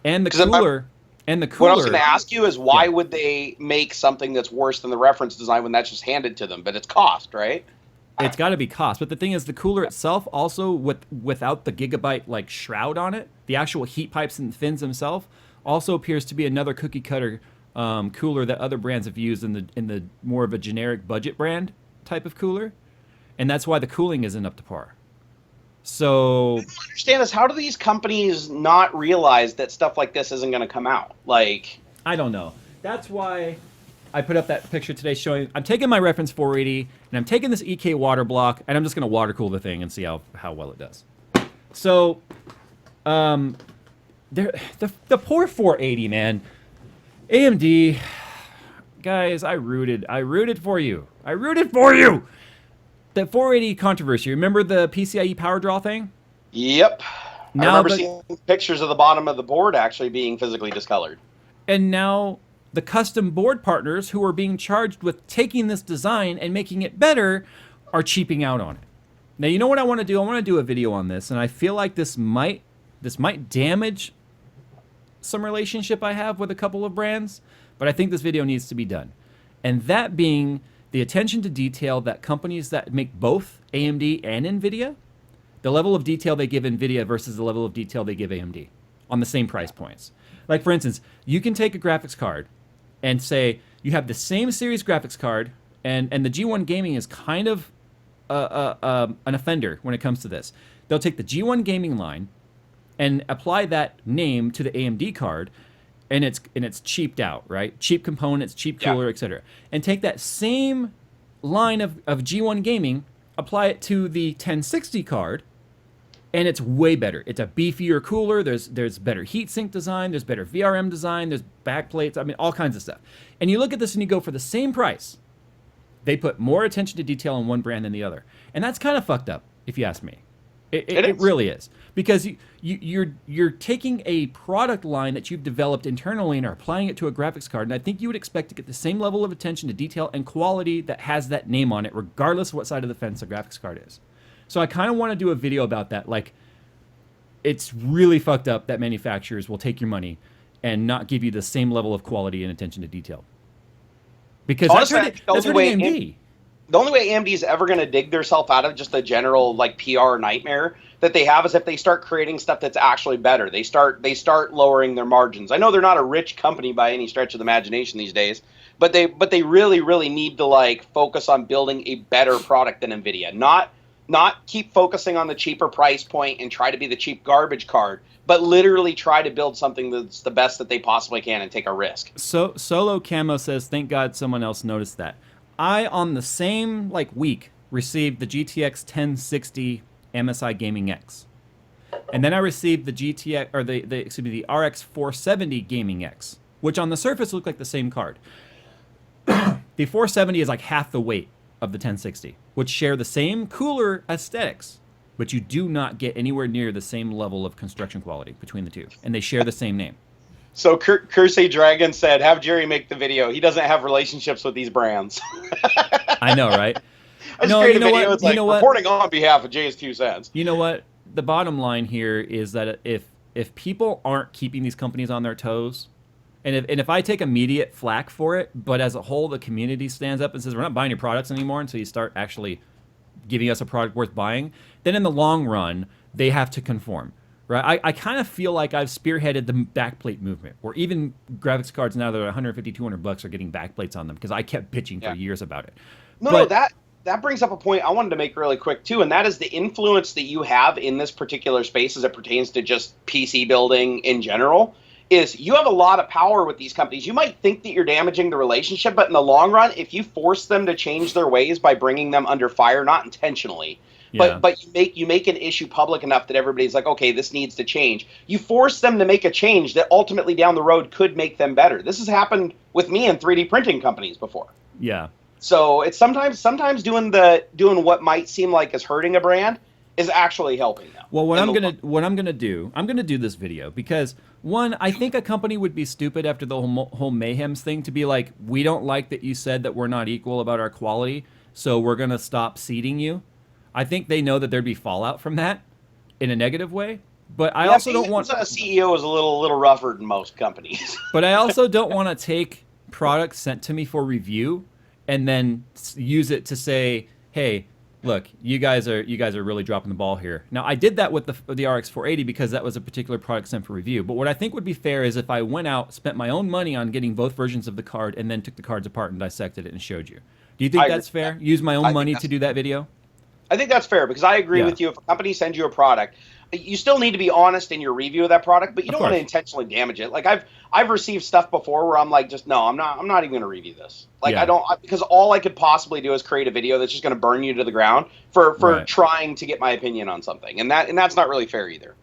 And the cooler... What I was going to ask you is why would they make something that's worse than the reference design when that's just handed to them? But it's cost, right? It's got to be cost. But the thing is, the cooler itself also, without the Gigabyte like shroud on it, the actual heat pipes and fins themselves, also appears to be another cookie cutter cooler that other brands have used in the more of a generic budget brand type of cooler, and that's why the cooling isn't up to par. So I don't understand this. How do these companies not realize that stuff like this isn't going to come out? Like, I don't know. That's why I put up that picture today showing I'm taking my reference 480 and I'm taking this EK water block and I'm just going to water cool the thing and see how well it does. So, the poor 480, man. AMD, guys, I rooted for you. I rooted for you. The 480 controversy. Remember the PCIe power draw thing? Yep. I remember seeing pictures of the bottom of the board actually being physically discolored. And now the custom board partners who are being charged with taking this design and making it better are cheaping out on it. Now, you know what I want to do? I want to do a video on this, and I feel like this might damage some relationship I have with a couple of brands, but I think this video needs to be done. And that being the attention to detail that companies that make both AMD and NVIDIA, the level of detail they give NVIDIA versus the level of detail they give AMD on the same price points. Like, for instance, you can take a graphics card and say you have the same series graphics card, and the G1 Gaming is kind of an offender when it comes to this. They'll take the G1 Gaming line and apply that name to the AMD card, and it's cheaped out, right? Cheap components, cheap cooler, etc. And take that same line of G1 Gaming, apply it to the 1060 card, and it's way better. It's a beefier cooler. There's better heatsink design. There's better VRM design. There's backplates. I mean, all kinds of stuff. And you look at this and you go, for the same price, they put more attention to detail on one brand than the other. And that's kind of fucked up, if you ask me. It really is. Because you're taking a product line that you've developed internally and are applying it to a graphics card. And I think you would expect to get the same level of attention to detail and quality that has that name on it, regardless of what side of the fence the graphics card is. So I kind of want to do a video about that. Like, it's really fucked up that manufacturers will take your money and not give you the same level of quality and attention to detail. Because honestly, that's hurting AMD. The only way AMD is ever going to dig themselves out of just the general like PR nightmare that they have is if they start creating stuff that's actually better. They start lowering their margins. I know they're not a rich company by any stretch of the imagination these days, but they really need to like focus on building a better product than NVIDIA. Not keep focusing on the cheaper price point and try to be the cheap garbage card, but literally try to build something that's the best that they possibly can and take a risk. So Solo Camo says, thank God someone else noticed that. I, on the same week, received the GTX 1060 MSI Gaming X. And then I received the GTX, or the RX 470 Gaming X, which on the surface looked like the same card. The 470 is like half the weight of the 1060, which share the same cooler aesthetics, but you do not get anywhere near the same level of construction quality between the two, and they share the same name. So Crusade Dragon said, have Jerry make the video. He doesn't have relationships with these brands. I know, right? I just created a video. It's like reporting on behalf of JayzTwoCents. You know what? The bottom line here is that if people aren't keeping these companies on their toes, and if I take immediate flack for it, but as a whole the community stands up and says we're not buying your products anymore until you start actually giving us a product worth buying, then in the long run they have to conform, right? I kind of feel like I've spearheaded the backplate movement, where even graphics cards now that are 150, 200 bucks are getting backplates on them because I kept bitching for years about it. No, that brings up a point I wanted to make really quick too, and that is the influence that you have in this particular space as it pertains to just PC building in general. Is you have a lot of power with these companies. You might think that you're damaging the relationship, but in the long run, if you force them to change their ways by bringing them under fire, not intentionally, but you make an issue public enough that everybody's like, okay, this needs to change. You force them to make a change that ultimately down the road could make them better. This has happened with me in 3D printing companies before. Yeah. So it's sometimes doing what might seem like is hurting a brand is actually helping them. Well, I'm gonna do this video because one, I think a company would be stupid after the whole Mayhems thing to be like, we don't like that you said that we're not equal about our quality, so we're gonna stop seeding you. I think they know that there'd be fallout from that in a negative way. But I also don't want a CEO is a little rougher than most companies. But I also don't want to take products sent to me for review and then use it to say, hey, look, you guys are really dropping the ball here. Now, I did that with the RX 480 because that was a particular product sent for review. But what I think would be fair is if I went out, spent my own money on getting both versions of the card, and then took the cards apart and dissected it and showed you. Do you think that's fair? Use my own money to do that video? I think that's fair because I agree with you. If a company sends you a product, you still need to be honest in your review of that product, but you don't want to intentionally damage it. Like I've received stuff before where I'm like, I'm not even going to review this. Like because all I could possibly do is create a video that's just going to burn you to the ground for trying to get my opinion on something, and that's not really fair either.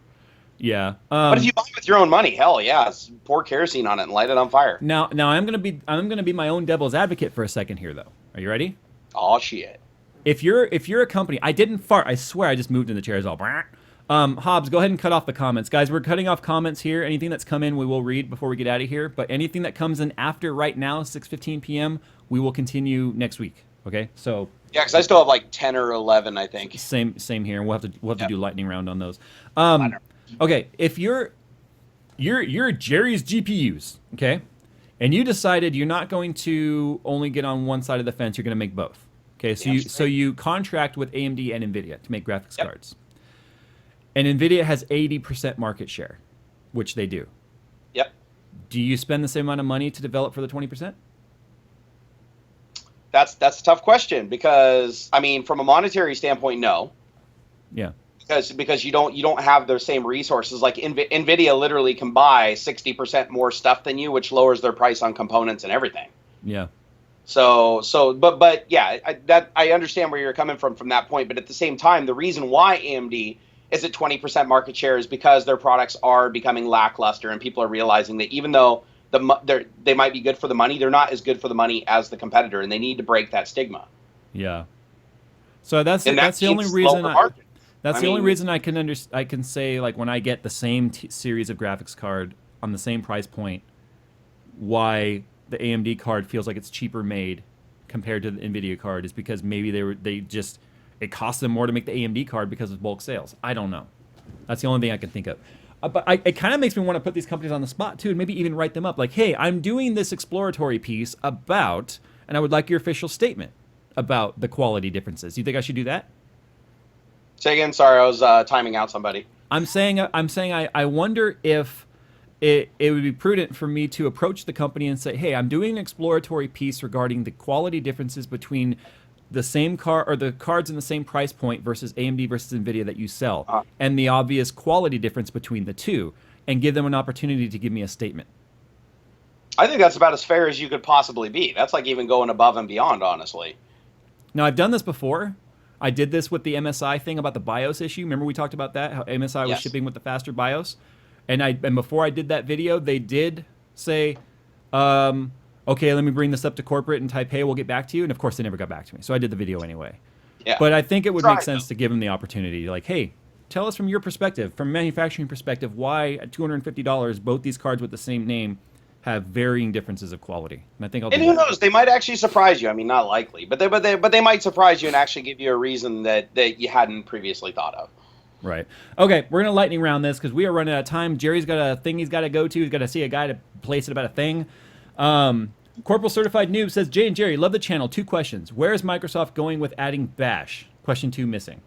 Yeah. But if you buy it with your own money, hell yeah, pour kerosene on it and light it on fire. Now I'm gonna be my own devil's advocate for a second here though. Are you ready? Oh shit. If you're a company, I didn't fart. I swear I just moved in the chair. All Hobbs, go ahead and cut off the comments. Guys, we're cutting off comments here. Anything that's come in, we will read before we get out of here. But anything that comes in after right now, 6:15 p.m., we will continue next week. Okay? So yeah, because I still have like 10 or 11, I think. Same here. We'll have to do lightning round on those. Minor. Okay, if you're Jerry's GPUs, okay, and you decided you're not going to only get on one side of the fence, you're going to make both. Okay, so you contract with AMD and NVIDIA to make graphics cards. And NVIDIA has 80% market share, which they do. Yep. Do you spend the same amount of money to develop for the 20%? That's a tough question because, I mean, from a monetary standpoint, no. Yeah. Because you don't have the same resources. Like NVIDIA literally can buy 60% more stuff than you, which lowers their price on components and everything. Yeah. But yeah, I understand where you're coming from that point. But at the same time, the reason why AMD is at 20% market share is because their products are becoming lackluster, and people are realizing that even though they might be good for the money, they're not as good for the money as the competitor, and they need to break that stigma. Yeah. So that's the only reason. That's the only reason I can say, like, when I get the same series of graphics card on the same price point, why the AMD card feels like it's cheaper made compared to the NVIDIA card is because maybe it costs them more to make the AMD card because of bulk sales. I don't know. That's the only thing I can think of. But it kind of makes me want to put these companies on the spot too, and maybe even write them up. Like, hey, I'm doing this exploratory piece about, and I would like your official statement about the quality differences. You think I should do that? Say again. Sorry, I was timing out somebody. I'm saying I wonder if it would be prudent for me to approach the company and say, hey, I'm doing an exploratory piece regarding the quality differences between the same car or the cards in the same price point versus AMD versus NVIDIA that you sell, and the obvious quality difference between the two, and give them an opportunity to give me a statement. I think that's about as fair as you could possibly be. That's like even going above and beyond, honestly. Now, I've done this before. I did this with the MSI thing about the BIOS issue. Remember we talked about that, how MSI was shipping with the faster BIOS? And before I did that video, they did say, okay, let me bring this up to corporate in Taipei. We'll get back to you. And of course, they never got back to me. So I did the video anyway. Yeah. But I think it would make sense to give them the opportunity. Like, hey, tell us from your perspective, from a manufacturing perspective, why at $250, both these cards with the same name have varying differences of quality. And I think I'll. And who knows? They might actually surprise you. I mean, not likely, but they might surprise you and actually give you a reason that you hadn't previously thought of. Right. Okay, we're gonna lightning round this because we are running out of time. Jerry's got a thing he's got to go to. He's got to see a guy to place it about a thing. Corporal Certified Noob says, Jay and Jerry, love the channel. 2 questions. Where is Microsoft going with adding Bash? Question 2 missing.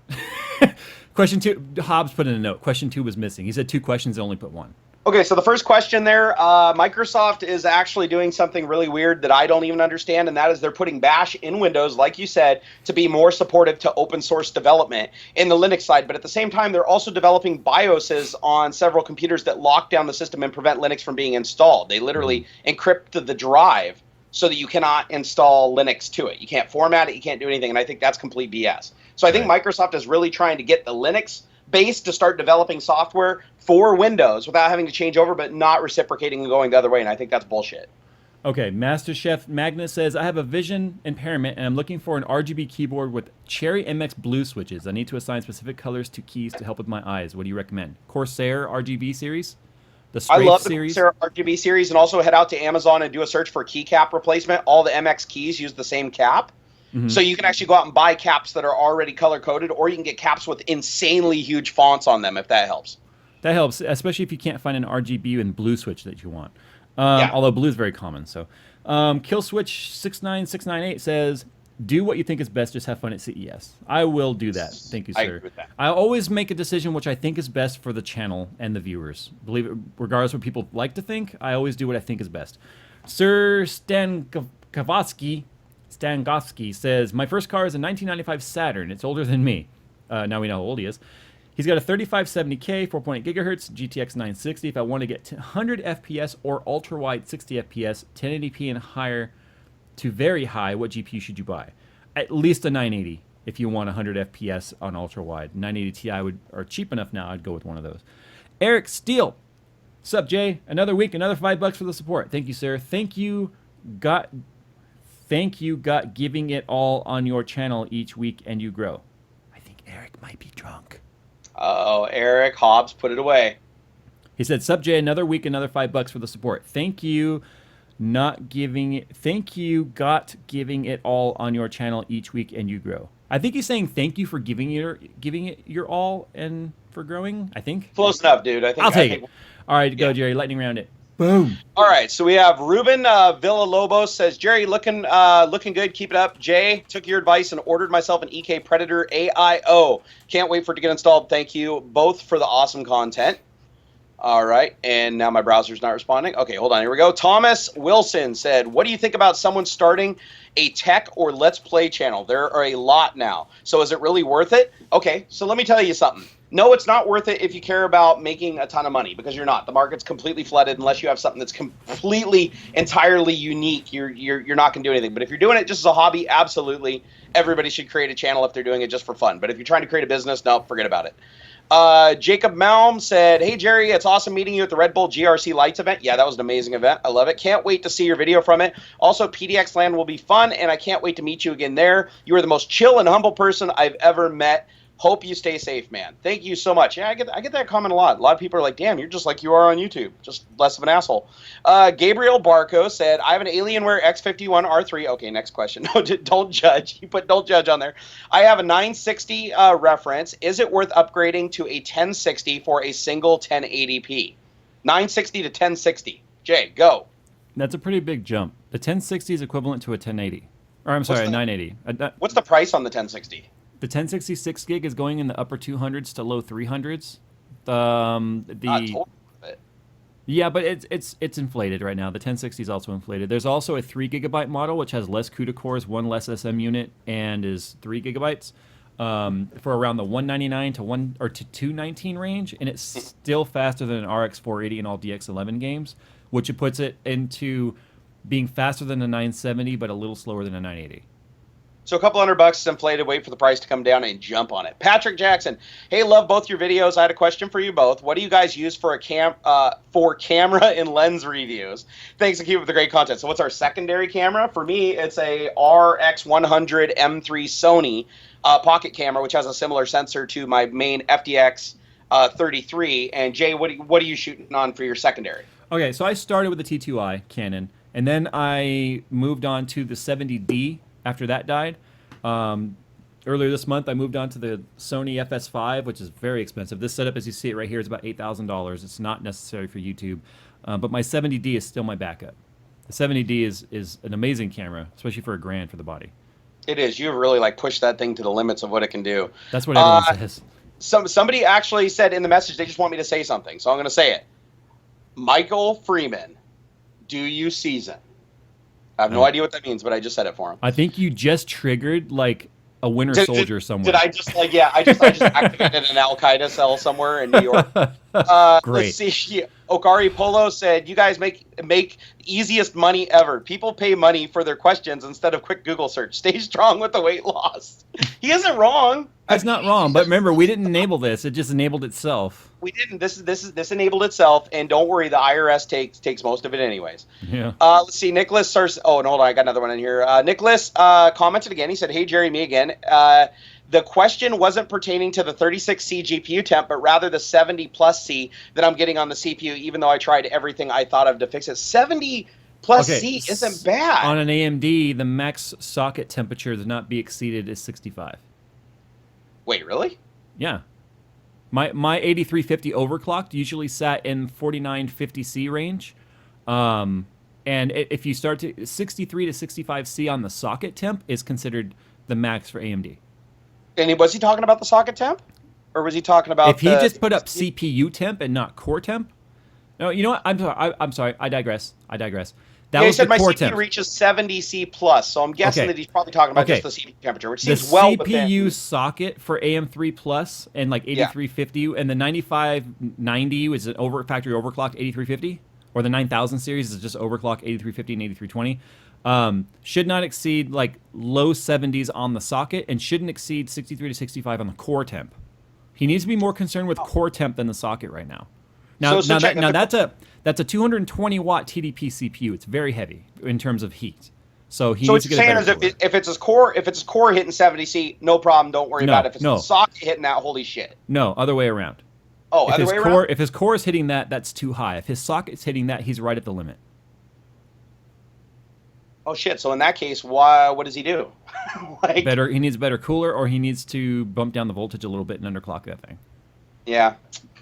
Question 2, Hobbs put in a note. Question 2 was missing. He said 2 questions and only put 1. Okay, so the first question there, Microsoft is actually doing something really weird that I don't even understand, and that is they're putting Bash in Windows, like you said, to be more supportive to open source development in the Linux side. But at the same time, they're also developing BIOSes on several computers that lock down the system and prevent Linux from being installed. They literally encrypt the drive so that you cannot install Linux to it. You can't format it, you can't do anything, and I think that's complete BS. So I think Microsoft is really trying to get the Linux base to start developing software for Windows without having to change over, but not reciprocating and going the other way, and I think that's bullshit. Okay, Master Chef Magnus says, I have a vision impairment, and I'm looking for an RGB keyboard with Cherry MX blue switches. I need to assign specific colors to keys to help with my eyes. What do you recommend? Corsair RGB series? I love the Corsair RGB series, and also head out to Amazon and do a search for keycap replacement. All the MX keys use the same cap. So you can actually go out and buy caps that are already color-coded, or you can get caps with insanely huge fonts on them, if that helps. That helps, especially if you can't find an RGB and blue switch that you want. Although blue is very common. So, Killswitch69698 says, do what you think is best, just have fun at CES. I will do that. Thank you, sir. I agree with that. I always make a decision which I think is best for the channel and the viewers. Believe it, regardless of what people like to think, I always do what I think is best. Sir Stankovsky says, my first car is a 1995 Saturn. It's older than me. Now we know how old he is. He's got a 3570K, 4.8 gigahertz, GTX 960. If I want to get 100 FPS or ultra-wide 60 FPS, 1080p and higher to very high, what GPU should you buy? At least a 980 if you want 100 FPS on ultra-wide. 980 Ti are cheap enough now. I'd go with one of those. Eric Steele. Sup, Jay? Another week, another $5 for the support. Thank you, sir. Thank you, got giving it all on your channel each week and you grow. I think Eric might be drunk. Oh, Eric Hobbs put it away. He said, "Sub Jay, another week, another $5 for the support. Thank you, not giving it. Thank you, got giving it all on your channel each week, and you grow." I think he's saying thank you for giving it your all and for growing. I think Close enough, dude. I'll take it. All right, go Jerry. Lightning round it. Boom. All right, so we have Ruben Villalobos says, Jerry, looking good. Keep it up. Jay, took your advice and ordered myself an EK Predator AIO. Can't wait for it to get installed. Thank you both for the awesome content. All right, and now my browser's not responding. Okay, hold on. Here we go. Thomas Wilson said, what do you think about someone starting a tech or let's play channel? There are a lot now. So is it really worth it? Okay, so let me tell you something. No, it's not worth it if you care about making a ton of money, because you're not. The market's completely flooded unless you have something that's completely, entirely unique. You're not going to do anything. But if you're doing it just as a hobby, absolutely. Everybody should create a channel if they're doing it just for fun. But if you're trying to create a business, no, forget about it. Jacob Malm said, hey, Jerry, it's awesome meeting you at the Red Bull GRC Lights event. Yeah, that was an amazing event. I love it. Can't wait to see your video from it. Also, PDX Land will be fun, and I can't wait to meet you again there. You are the most chill and humble person I've ever met. Hope you stay safe, man. Thank you so much. Yeah, I get that comment a lot. A lot of people are like, damn, you're just like you are on YouTube. Just less of an asshole. Gabriel Barco said, I have an Alienware X51 R3. Okay, next question. No, don't judge. You put don't judge on there. I have a 960 reference. Is it worth upgrading to a 1060 for a single 1080p? 960 to 1060. Jay, go. That's a pretty big jump. The 1060 is equivalent to a 1080. Or I'm sorry, a 980. What's the price on the 1060? The 1066 gig is going in the upper 200s to low 300s. Yeah, but it's inflated right now. The 1060 is also inflated. There's also a 3 gigabyte model which has less CUDA cores, one less SM unit, and is 3 gigabytes for around the 199 to 219 range, and it's still faster than an RX 480 and all DX11 games, which it puts it into being faster than a 970 but a little slower than a 980. So a couple $100 is inflated. Wait for the price to come down and jump on it. Patrick Jackson, hey, love both your videos. I had a question for you both. What do you guys use for camera and lens reviews? Thanks, and keep up with the great content. So what's our secondary camera? For me, it's a RX100 M3 Sony pocket camera, which has a similar sensor to my main FDX 33. And Jay, what are you shooting on for your secondary? Okay, so I started with the T2i Canon, and then I moved on to the 70D. After that died, earlier this month, I moved on to the Sony FS5, which is very expensive. This setup, as you see it right here, is about $8,000. It's not necessary for YouTube, but my 70D is still my backup. The 70D is an amazing camera, especially for $1,000 for the body. It is. You really like pushed that thing to the limits of what it can do. That's what everyone says. Somebody actually said in the message they just want me to say something, so I'm going to say it. Michael Freeman, do you season? I have no idea what that means, but I just said it for him. I think you just triggered like a Winter Soldier somewhere. Did I just like, yeah, I just activated an Al Qaeda cell somewhere in New York. Great. Let's see. Okari Polo said, you guys make easiest money ever. People pay money for their questions instead of quick Google search. Stay strong with the weight loss. He isn't wrong. That's not wrong, but remember, we didn't enable this. It just enabled itself. We didn't. This enabled itself, and don't worry, the IRS takes most of it anyways. Yeah. Let's see. Nicholas hold on, I got another one in here. Nicholas commented again. He said, "Hey Jerry, me again. The question wasn't pertaining to the 36C GPU temp, but rather the 70+C that I'm getting on the CPU, even though I tried everything I thought of to fix it. 70+C isn't bad. On an AMD, the max socket temperature to not be exceeded is 65. Wait, really? Yeah. My 8350 overclocked usually sat in 4950C range. And if you start to 63 to 65C on the socket temp is considered the max for AMD. And was he talking about the socket temp? Or was he talking about if he just put up CPU temp and not core temp? No, you know what? I'm sorry. I digress. That was he said the my core CPU temp. reaches 70C+, so I'm guessing that he's probably talking about just the CPU temperature, which seems the well CPU within. socket for AM3 Plus and like 8350 and the 9590 is an factory overclocked 8350, or the 9000 series is just overclocked 8350 and 8320. Should not exceed like low 70s on the socket and shouldn't exceed 63 to 65 on the core temp. He needs to be more concerned with core temp than the socket right now. That's a 220 watt TDP CPU. It's very heavy in terms of heat. So he So needs what to you're get a saying better is cooler. if it's his core hitting 70C, no problem, don't worry about it. If it's the socket hitting that, holy shit. No, other way around. Oh, If other his way core around? if his core is hitting that, that's too high. If his socket's hitting that, he's right at the limit. Oh shit! So in that case, what does he do? Like, He needs a better cooler, or he needs to bump down the voltage a little bit and underclock that thing. Yeah.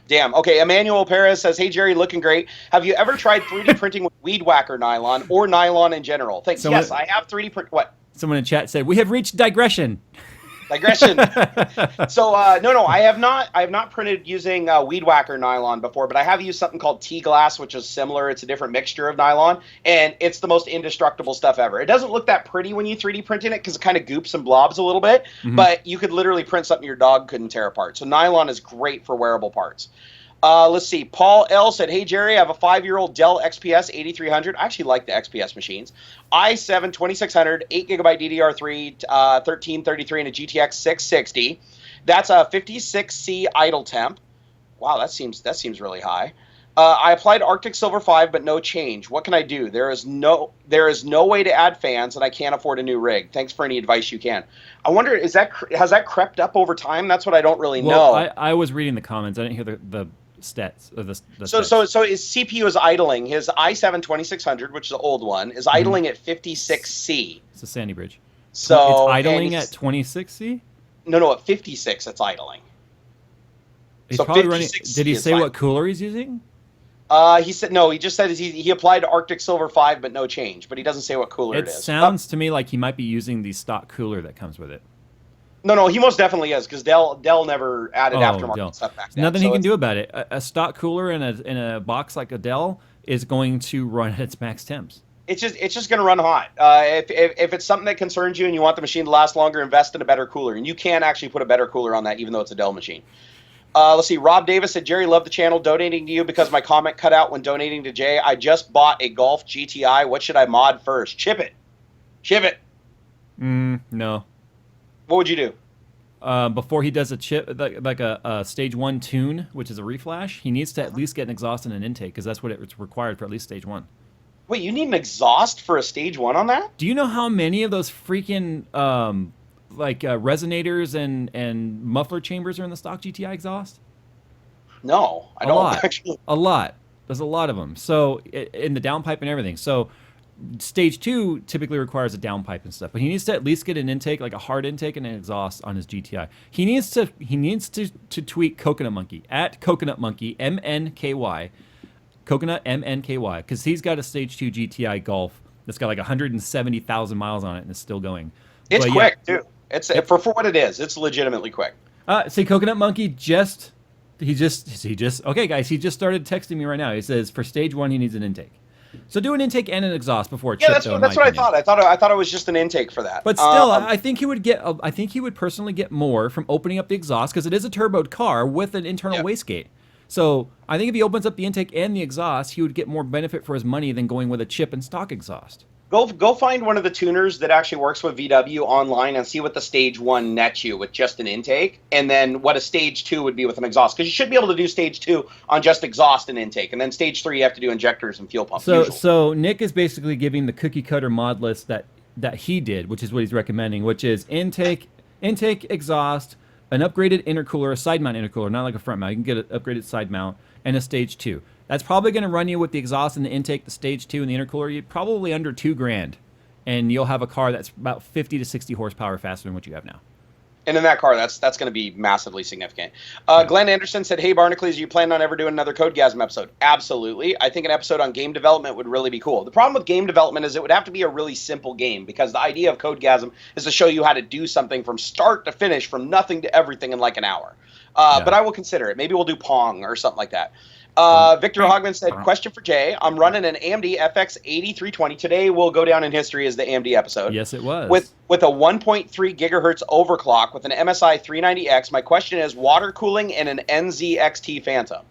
Damn. Okay, Emmanuel Perez says, "Hey Jerry, looking great. Have you ever tried 3D printing with weed whacker nylon or nylon in general?" Thanks. Yes, I have 3D print. What? Someone in chat said we have reached digression. Digression. So no, I have not printed using weed whacker nylon before, but I have used something called T-glass, which is similar. It's a different mixture of nylon, and it's the most indestructible stuff ever. It doesn't look that pretty when you 3D print in it because it kind of goops and blobs a little bit, but you could literally print something your dog couldn't tear apart. So nylon is great for wearable parts. Let's see. Paul L said, "Hey Jerry, I have a 5-year-old Dell XPS 8300. I actually like the XPS machines. i7 2600, 8GB DDR3, 1333, and a GTX 660. That's a 56C idle temp. Wow, that seems really high. I applied Arctic Silver 5, but no change. What can I do? There is no way to add fans, and I can't afford a new rig. Thanks for any advice you can." I wonder, has that crept up over time? That's what I don't really know. I was reading the comments. I didn't hear the stats. So his CPU is idling. His i7 2600, which is the old one, is idling at 56C. It's a Sandy Bridge. So it's idling at 26C? No, at 56 it's idling. He's probably running. Did he say what cooler he's using? He said no. He just said he applied Arctic Silver 5, but no change. But he doesn't say what cooler it is. It sounds to me like he might be using the stock cooler that comes with it. No, he most definitely is because Dell never added aftermarket stuff back then. Nothing he can do about it. A stock cooler in a box like a Dell is going to run at its max temps. It's just going to run hot. If it's something that concerns you and you want the machine to last longer, invest in a better cooler. And you can actually put a better cooler on that, even though it's a Dell machine. Let's see. Rob Davis said, "Jerry, love the channel. Donating to you because my comment cut out when donating to Jay. I just bought a Golf GTI. What should I mod first? Chip it. No. What would you do? Before he does a chip, like a stage 1 tune, which is a reflash, he needs to at least get an exhaust and an intake because that's what it's required for at least stage 1. Wait, you need an exhaust for a stage 1 on that? Do you know how many of those freaking resonators and muffler chambers are in the stock GTI exhaust? No, I don't actually. A lot. There's a lot of them. So in the downpipe and everything. So stage 2 typically requires a downpipe and stuff, but he needs to at least get an intake, like a hard intake and an exhaust on his GTI. He needs to tweak Coconut Monkey at Coconut Monkey MNKY, Coconut MNKY, because he's got a stage 2 GTI Golf that's got like 170,000 miles on it and it's still going. It's quick too. It's for what it is. It's legitimately quick. See, Coconut Monkey he just okay, guys. He just started texting me right now. He says for stage 1 he needs an intake. So do an intake and an exhaust before it. Yeah, that's what I thought. I thought it was just an intake for that. But still, I think he would get. I think he would personally get more from opening up the exhaust because it is a turboed car with an internal wastegate. So I think if he opens up the intake and the exhaust, he would get more benefit for his money than going with a chip and stock exhaust. Go find one of the tuners that actually works with VW online and see what the stage 1 nets you with just an intake, and then what a stage 2 would be with an exhaust. Because you should be able to do stage 2 on just exhaust and intake, and then stage 3 you have to do injectors and fuel pumps. So Nick is basically giving the cookie cutter mod list that he did, which is what he's recommending, which is intake, exhaust, an upgraded intercooler, a side mount intercooler, not like a front mount. You can get an upgraded side mount, and a stage 2. That's probably going to run you with the exhaust and the intake, the stage 2 and the intercooler, you probably under $2,000, and you'll have a car that's about 50 to 60 horsepower faster than what you have now. And in that car, that's going to be massively significant. Glenn Anderson said, "Hey Barnacles, you plan on ever doing another Codegasm episode?" Absolutely. I think an episode on game development would really be cool. The problem with game development is it would have to be a really simple game because the idea of Codegasm is to show you how to do something from start to finish, from nothing to everything in like an hour. But I will consider it. Maybe we'll do Pong or something like that. Victor Hogman said, "Question for Jay. I'm running an AMD FX 8320. Today will go down in history as the AMD episode. Yes, it was. With a 1.3 gigahertz overclock with an MSI 390X. My question is water cooling and an NZXT Phantom."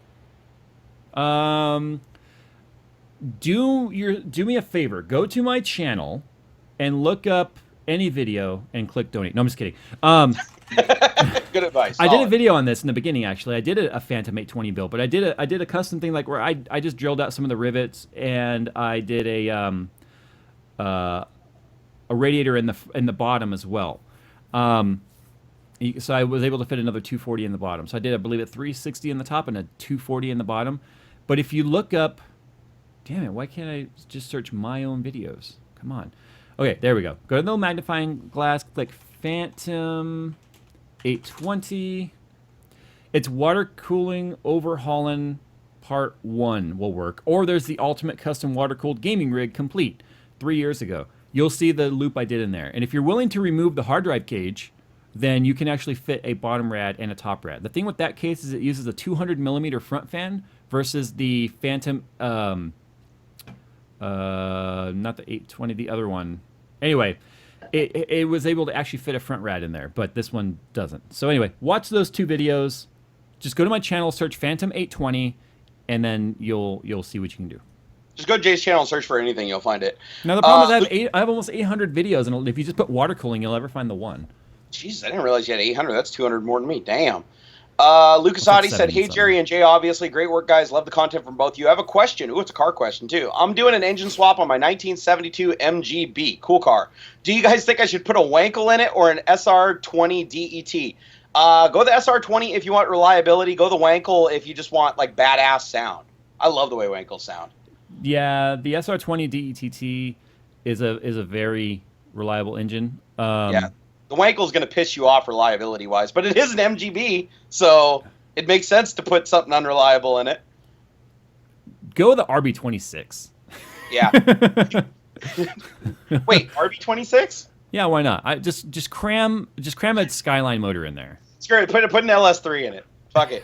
Do me a favor. Go to my channel and look up any video and click donate. No, I'm just kidding. Good advice. I did a video on this in the beginning. Actually, I did a Phantom 820 build, but I did a custom thing like where I just drilled out some of the rivets and I did a a radiator in the bottom as well. So I was able to fit another 240 in the bottom. So I did, I believe, a 360 in the top and a 240 in the bottom. But if you look up, damn it, why can't I just search my own videos? Come on. Okay, there we go. Go to the magnifying glass, click Phantom 820. It's water cooling overhauling part 1 will work. Or there's the ultimate custom water cooled gaming rig complete 3 years ago. You'll see the loop I did in there. And if you're willing to remove the hard drive cage, then you can actually fit a bottom rad and a top rad. The thing with that case is it uses a 200 millimeter front fan versus the Phantom, not the 820, the other one. Anyway, it was able to actually fit a front rad in there, but this one doesn't. So anyway, watch those 2 videos. Just go to my channel, search Phantom 820, and then you'll see what you can do. Just go to Jay's channel and search for anything, you'll find it. Now the problem is I have almost 800 videos, and if you just put water cooling, you'll never find the one. Jesus, I didn't realize you had 800. That's 200 more than me. Damn. Lucas Adi said, "Hey Jerry and Jay, obviously great work, guys. Love the content from both of you. I have a question. Ooh, it's a car question too. I'm doing an engine swap on my 1972 MGB, cool car. Do you guys think I should put a Wankel in it or an SR20 DET? Go the SR20 if you want reliability. Go the Wankel if you just want like badass sound. I love the way Wankels sound. Yeah, the SR20 DETT is a very reliable engine. Yeah. The Wankel's going to piss you off reliability-wise, but it is an MGB, so it makes sense to put something unreliable in it. Go the RB26. Yeah. Wait, RB26? Yeah, why not? I just cram a Skyline motor in there. Screw it. Put an LS3 in it. Fuck it.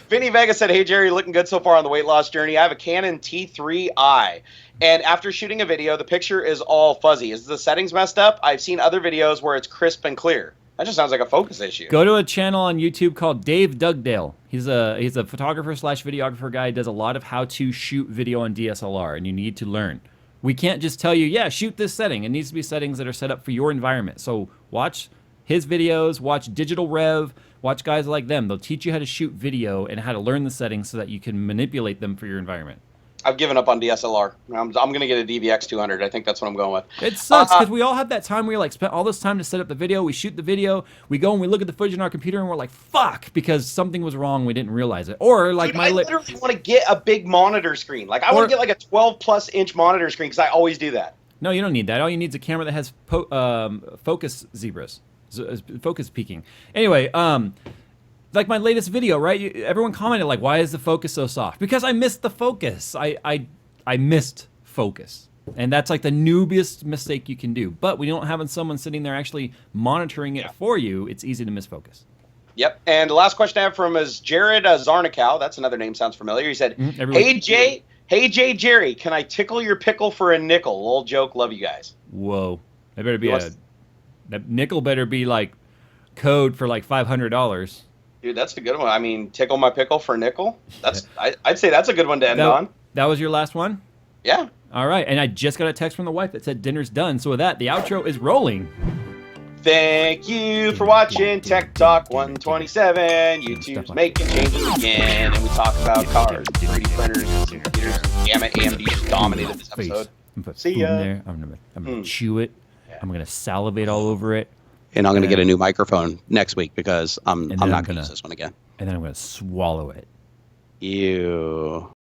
Vinny Vega said, "Hey Jerry, looking good so far on the weight loss journey. I have a Canon T3i, and after shooting a video, the picture is all fuzzy. Is the settings messed up? I've seen other videos where it's crisp and clear. That just sounds like a focus issue." Go to a channel on YouTube called Dave Dugdale. He's a photographer / videographer guy. He does a lot of how to shoot video on DSLR, and you need to learn. We can't just tell you, yeah, shoot this setting. It needs to be settings that are set up for your environment. So watch his videos, watch Digital Rev, watch guys like them. They'll teach you how to shoot video and how to learn the settings so that you can manipulate them for your environment. I've given up on DSLR. I'm going to get a DVX 200. I think that's what I'm going with. It sucks because we all have that time where we spent all this time to set up the video. We shoot the video. We go and we look at the footage on our computer and we're like, fuck, because something was wrong. We didn't realize it. Or like Dude, I literally want to get a big monitor screen. Like I want to get like a 12+ inch monitor screen because I always do that. No, you don't need that. All you need is a camera that has focus zebras. Focus peaking. Anyway, like my latest video, right? Everyone commented like, "Why is the focus so soft?" Because I missed the focus. I missed focus, and that's like the noobiest mistake you can do. But when you don't have someone sitting there actually monitoring it for you, it's easy to miss focus. Yep. And the last question I have from him is Jared Zarnikow. That's another name, sounds familiar. He said, "Hey Jay, Jerry, can I tickle your pickle for a nickel? Little joke. Love you guys." Whoa, that better be that nickel better be like code for like $500. Dude, that's a good one. I mean, tickle my pickle for a nickel. That's I'd say that's a good one to end on. That was your last one? Yeah. All right, and I just got a text from the wife that said dinner's done. So with that, the outro is rolling. Thank you for watching Tech Talk 127. YouTube's making changes again, and we talk about cars, 3D printers, and computers. Damn it, AMD just dominated this episode. See ya. I'm gonna chew it. I'm gonna salivate all over it. And I'm going to get a new microphone next week because I'm not going to use this one again. And then I'm going to swallow it. Ew.